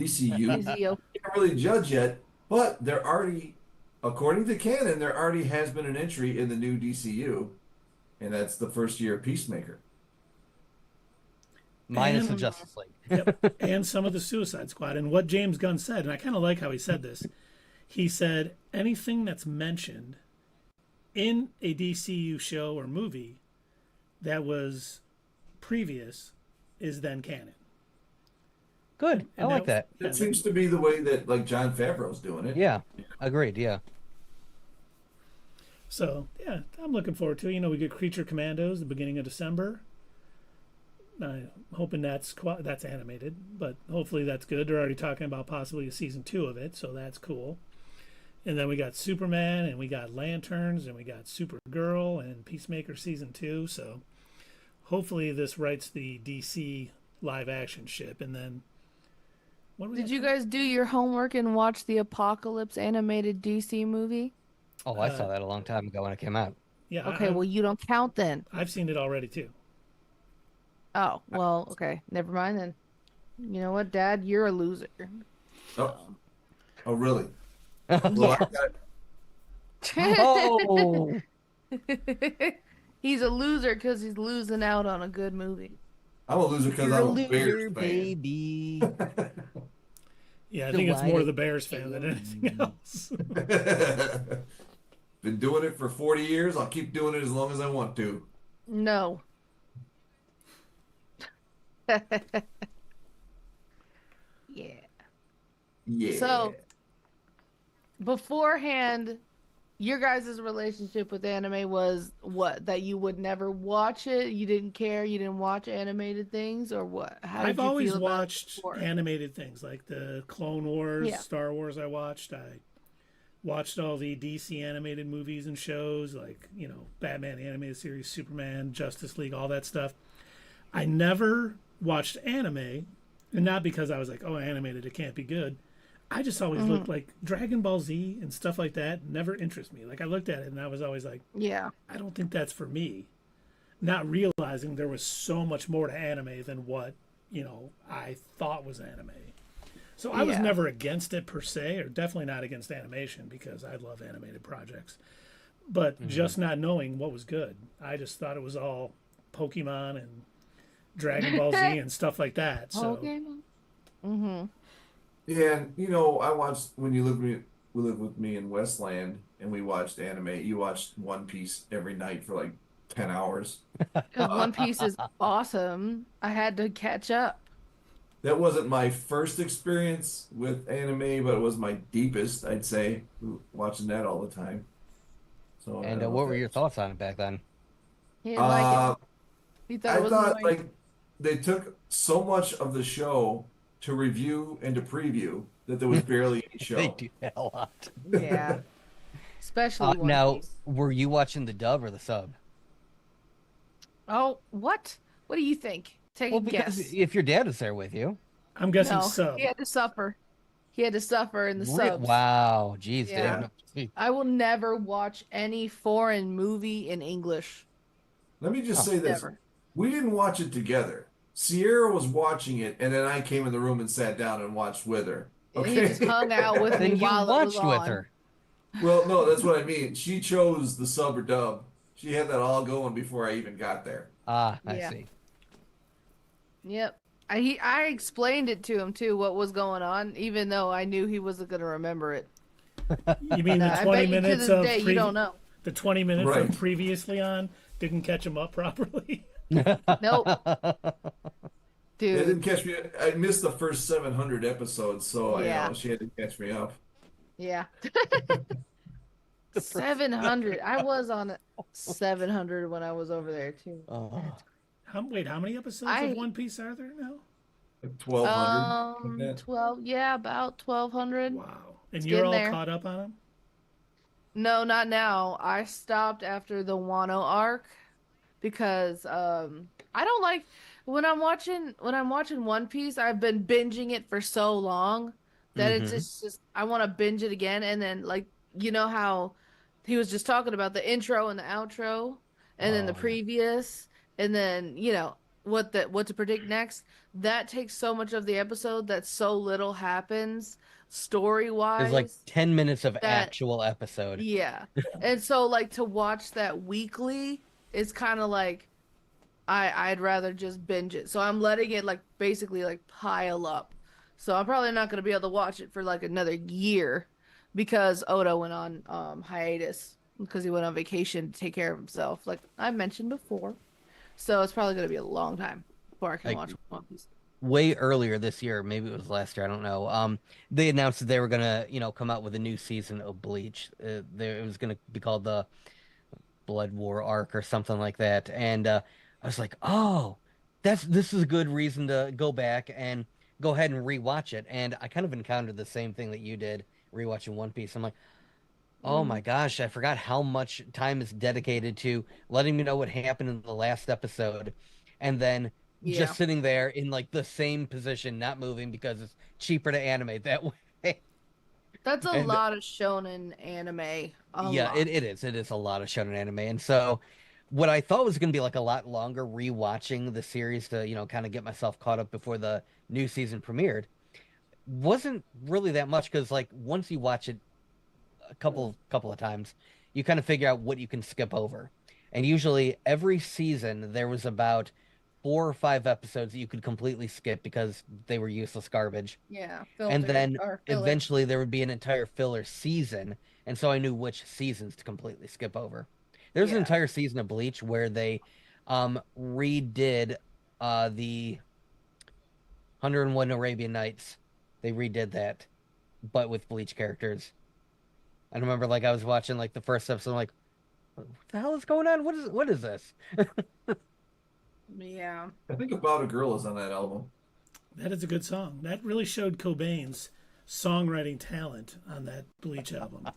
can't really judge yet, but they're already, according to canon, there already has been an entry in the new DCU, and that's the first year of Peacemaker. Minus the Justice League. Yep. And some of the Suicide Squad. And what James Gunn said, and I kind of like how he said this, he said anything that's mentioned in a DCU show or movie that was previous is then canon. Good. I like that. It seems to be the way that like Jon Favreau's doing it. Yeah. Agreed. Yeah. So, yeah, I'm looking forward to it. We get Creature Commandos the beginning of December. I'm hoping that's animated, but hopefully that's good. They're already talking about possibly a season 2 of it, so that's cool. And then we got Superman, and we got Lanterns, and we got Supergirl, and Peacemaker season 2. So hopefully this writes the DC live action ship. And then did you guys do your homework and watch the Apocalypse animated DC movie? Oh, I saw that a long time ago when it came out. Yeah. Okay, well you don't count then. I've seen it already too. Oh, well, okay. Never mind then. You know what, Dad? You're a loser. Oh really? Yeah. Oh. He's a loser because he's losing out on a good movie. I'm a loser because I'm a Bears fan. Baby. Yeah, I think it's more the Bears fan than anything else. Been doing it for 40 years. I'll keep doing it as long as I want to. No. Yeah. Yeah. So, beforehand, your guys' relationship with anime was what? That you would never watch it? You didn't care? You didn't watch animated things? Or what? I've always watched animated things like the Clone Wars, Star Wars I watched all the DC animated movies and shows like, Batman the Animated Series, Superman, Justice League, all that stuff. I never watched anime, and not because I was like, oh, animated, it can't be good. I just always looked like Dragon Ball Z and stuff like that never interest me. Like I looked at it and I was always like, yeah, I don't think that's for me. Not realizing there was so much more to anime than what, I thought was anime. So I was never against it per se, or definitely not against animation because I love animated projects. But just not knowing what was good. I just thought it was all Pokemon and Dragon Ball Z and stuff like that. So Pokemon. Yeah, and I watched when you lived with me in Westland, and we watched anime. You watched One Piece every night for like 10 hours. One Piece is awesome. I had to catch up. That wasn't my first experience with anime, but it was my deepest, I'd say, watching that all the time. So. And what were your thoughts on it back then? He didn't like it. He thought it was annoying. Like they took so much of the show to review and to preview that there was barely any show. They do that a lot. Yeah. Especially One now, Piece. were you watching the dub or the sub? Oh, what? What do you think? Take a guess. If your dad was there with you. I'm guessing No, sub. he had to suffer. He had to suffer in the subs. Wow. Jeez, Yeah. Dave. I will never watch any foreign movie in English. Let me just say this. Never. We didn't watch it together. Sierra was watching it, and then I came in the room and sat down and watched with her. And he Okay. just hung out with me Then you while it was watched with on. her. Well, no, that's what I mean. She chose the sub or dub. She had that all going before I even got there. I Yeah. see. Yep. I explained it to him too, what was going on, even though I knew he wasn't going to remember it. You mean the I 20 bet you to minutes this of day you don't know. the 20 minutes Right. of previously on didn't catch him up properly? Nope. It Dude. didn't catch me. I missed the first 700 episodes, so Yeah. she had to catch me up. Yeah. The first- 700. I was on 700 when I was over there too. Oh. Wait, how many episodes of One Piece are there now? Like 1,200. Like that. 12, yeah, about 1200. Wow. And It's you're getting all there. caught up on them? No, not now. I stopped after the Wano arc because I don't like when I'm watching One Piece, I've been binging it for so long that it's Mhm. just I want to binge it again, and then like you know how he was just talking about the intro and the outro and then the Oh, yeah. previous and then what to predict next. That takes so much of the episode that so little happens story There's like wise 10 minutes of that actual episode. yeah. And so like to watch that weekly is kind of like I'd rather just binge it. So I'm letting it like basically like pile up. So I'm probably not going to be able to watch it for like another year because Oda went on hiatus because he went on vacation to take care of himself like I mentioned before. So it's probably going to be a long time before I can Like- watch One Piece. Way earlier this year, maybe it was last year, I don't know. They announced that they were gonna, come out with a new season of Bleach. It was gonna be called the Blood War arc or something like that. And I was like, oh, this is a good reason to go back and go ahead and rewatch it. And I kind of encountered the same thing that you did rewatching One Piece. I'm like, oh my gosh, I forgot how much time is dedicated to letting me know what happened in the last episode, and then Yeah. just sitting there in like the same position, not moving because it's cheaper to animate that way. That's a And lot of shonen anime. yeah, Lot. it is. It is a lot of shonen anime. And so what I thought was going to be like a lot longer rewatching the series to, kind of get myself caught up before the new season premiered wasn't really that much because like once you watch it a couple of times, you kind of figure out what you can skip over. And usually every season there was about 4 or 5 episodes that you could completely skip because they were useless garbage. Yeah, And filter then or filler. eventually there would be an entire filler season, and so I knew which seasons to completely skip over. There's an Yeah. entire season of Bleach where they redid the 101 Arabian Nights. They redid that, but with Bleach characters. I remember like I was watching like the first episode, I'm like, what the hell is going on? What is this? Yeah. I think About a Girl is on that album. That is a good song. That really showed Cobain's songwriting talent on that Bleach album.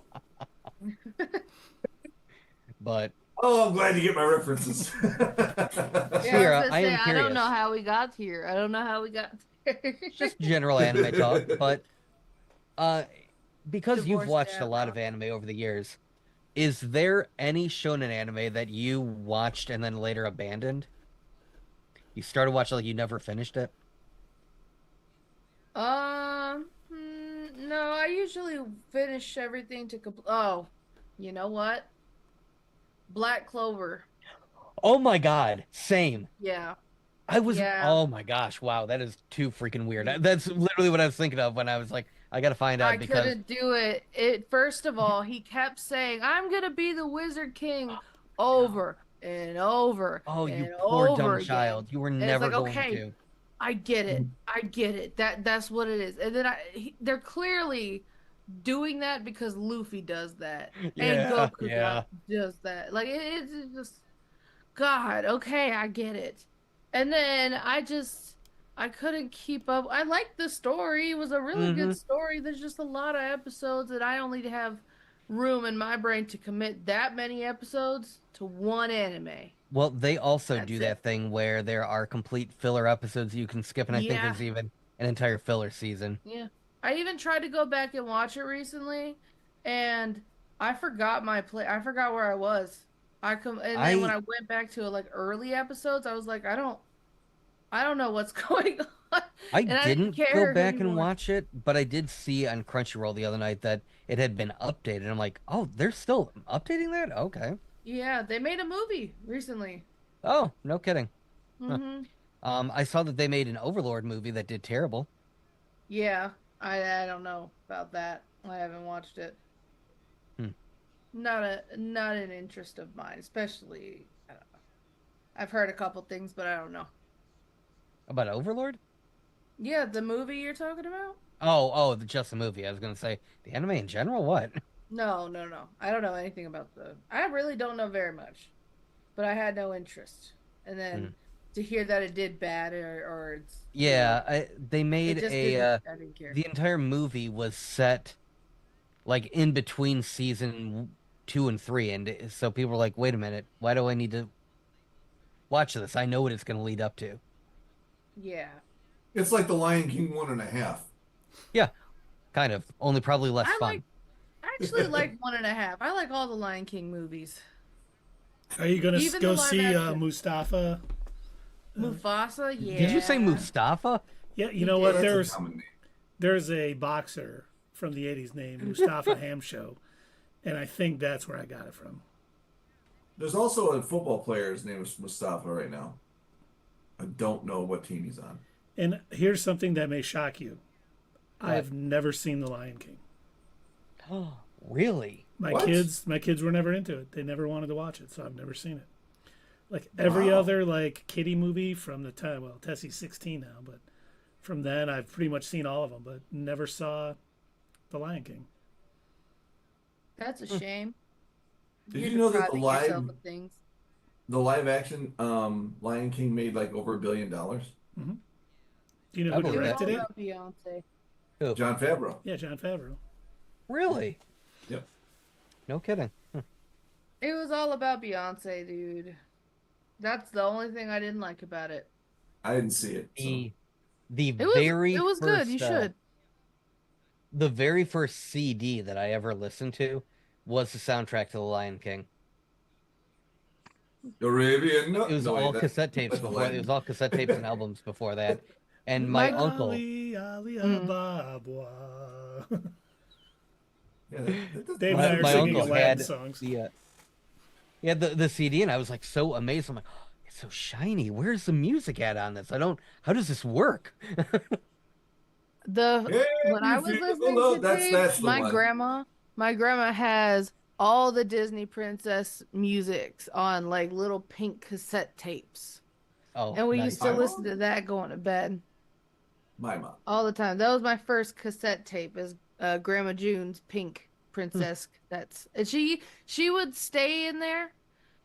But Oh, I'm glad you get my references. Yeah, Here, I was gonna I say, am I don't know curious. how we got here. I don't know how we got there. just general anime talk. But because you've Divorce watched a that lot of route. anime over the years, is there any shonen anime that you watched and then later abandoned? You started watching like you never finished it? No, I usually finish everything to complete. Oh, you know what? Black Clover. Oh my god, same. Yeah. Yeah. Oh my gosh, wow, that is too freaking weird. That's literally what I was thinking of when I was like, I gotta find out I because couldn't do it. First of all, he kept saying, "I'm gonna be the Wizard King," over and over oh, you and poor over dumb again. child, you were And it's never like, going okay, to. I get it. I get it. That's what it is. And then they're clearly doing that because Luffy does that and Yeah, Goku yeah. does that. Like it's just God. Okay, I get it. And then I couldn't keep up. I liked the story. It was a really good story. There's just a lot of episodes that I only have room in my brain to commit that many episodes to one anime. Well, they also That's do it. that thing where there are complete filler episodes you can skip, and I think Yeah. there's even an entire filler season. Yeah. I even tried to go back and watch it recently, and I forgot I forgot where I was. And then when I went back to like early episodes, I was like, I don't know what's going on. I And didn't go care back and anymore. watch it, but I did see on Crunchyroll the other night that it had been updated. I'm like, oh, they're still updating that? Okay. Yeah, they made a movie recently. Oh, no kidding. Huh. Hmm I saw that they made an Overlord movie that did terrible. Yeah, I don't know about that. I haven't watched it. Hmm. Not an interest of mine, especially I don't know. I've heard a couple things, but I don't know. About Overlord? Yeah, the movie you're talking about? Just the movie. I was gonna say the anime in general. What? No. I don't know anything about I really don't know very much, but I had no interest. And then to hear that it did bad or it's Yeah, they it made just a. didn't. I didn't care. The entire movie was set like in between season 2 and 3, and so people were like, "Wait a minute, why do I need to watch this? I know what it's gonna lead up to." Yeah, It's like the Lion King 1.5. Yeah, kind of. Only probably less I fun. I actually like 1.5. I like all the Lion King movies. Are you gonna Even go the live see action. Mustafa? Mufasa, yeah. Did you say Mustafa? Yeah, you know what? That's a There's common name. there's a boxer from the '80s named Mustafa Hamsho, and I think that's where I got it from. There's also a football player. His name is Mustafa right now. I don't know what team he's on. And here's something that may shock you: What? I've never seen The Lion King. Oh, really? My What? kids were never into it. They never wanted to watch it, so I've never seen it. Like every Wow. other like kiddie movie from the time, well, Tessie's 16 now, but from then I've pretty much seen all of them, but never saw The Lion King. That's a shame. Did You're you know that depriving yourself of things. the live action Lion King made like over $1 billion? Do you know I who believe that. directed it? About Beyonce. Who? John Favreau. Yeah, John Favreau. Really? Yep. No kidding. It was all about Beyonce, dude. That's the only thing I didn't like about it. I didn't see it. So. The It was very it was first, good. You should. the very first CD that I ever listened to was the soundtrack to The Lion King. Arabian. No, It was no, wait, all that- cassette tapes that's before. It Aladdin. was all cassette tapes and albums before that. And my My- uncle, Ali, Ali, Mm. Ababwa. Yeah, Dave and my, I are my singing uncle Aladdin had songs. the CD, and I was like so amazed. I'm like, oh, it's so shiny. Where's the music at on this? How does this work? When I you was feel the listening love, to that's tapes, the my one. grandma has all the Disney princess musics on like little pink cassette tapes. Oh, And we nice. used to My listen mom? to that going to bed My mom. all the time. That was my first cassette tape is Grandma June's Pink Princess cassettes. And she would stay in there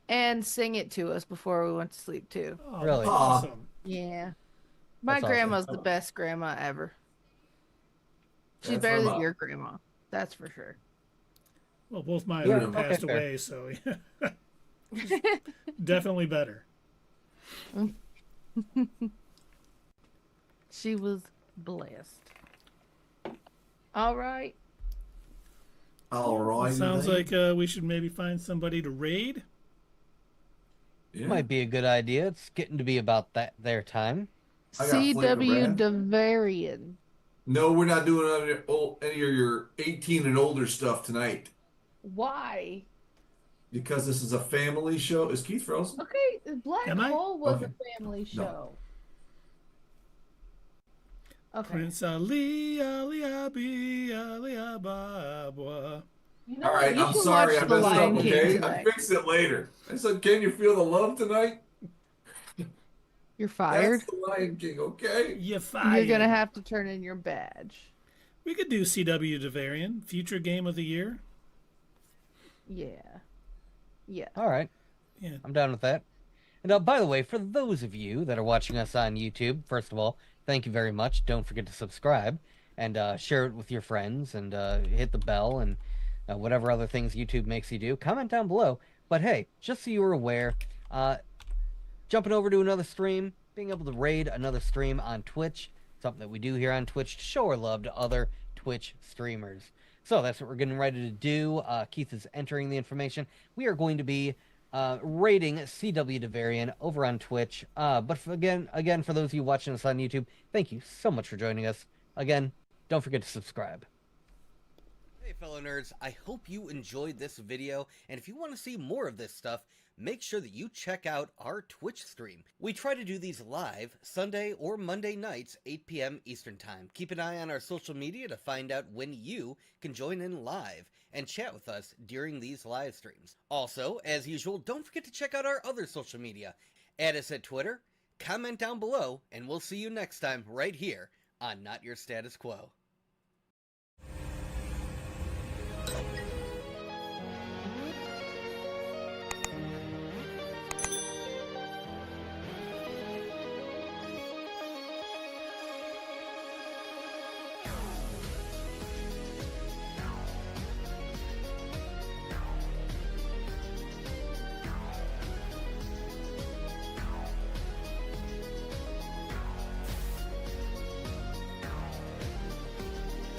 and sing it to us before we went to sleep too. Oh, Really? that's awesome. Yeah. My That's awesome. grandma's the best grandma ever. She's That's better my than mom. your grandma. That's for sure. Well, both mine Yeah, have okay, passed fair. away, so yeah. Definitely better. She was blessed. All right. All right. Sounds like we should maybe find somebody to raid. Yeah. Might be a good idea. It's getting to be about their time. I got Flavor C.W. Brand. Devarian. No, we're not doing any of your 18 and older stuff tonight Why? because this is a family show. Is Keith frozen? Okay, Black Am I? Hole was Okay. a family show. Okay. Prince Ali, Ali, Abi, Ali, Ababwa. You know All what? right, You I'm should sorry, I watch The messed up. Lion King Okay, I tonight. fix it later. I said, can you feel the love tonight? You're fired. That's the Lion King. Okay. You fired. You're gonna have to turn in your badge. We could do CW Devarian, future game of the year. Yeah. Yeah. All right. Yeah. I'm down with that. And by the way, for those of you that are watching us on YouTube, first of all, thank you very much. Don't forget to subscribe and share it with your friends and hit the bell and whatever other things YouTube makes you do. Comment down below. But hey, just so you were aware, jumping over to another stream, being able to raid another stream on Twitch, something that we do here on Twitch to show our love to other Twitch streamers. So that's what we're getting ready to do. Keith is entering the information. We are going to be rating CW Devarian over on Twitch. But again, for those of you watching us on YouTube, thank you so much for joining us. Again, don't forget to subscribe. Hey fellow nerds, I hope you enjoyed this video, and if you want to see more of this stuff, make sure that you check out our Twitch stream. We try to do these live Sunday or Monday nights, 8 p.m. Eastern Time. Keep an eye on our social media to find out when you can join in live and chat with us during these live streams. Also, as usual, don't forget to check out our other social media. Add us at Twitter, comment down below, and we'll see you next time right here on Not Your Status Quo.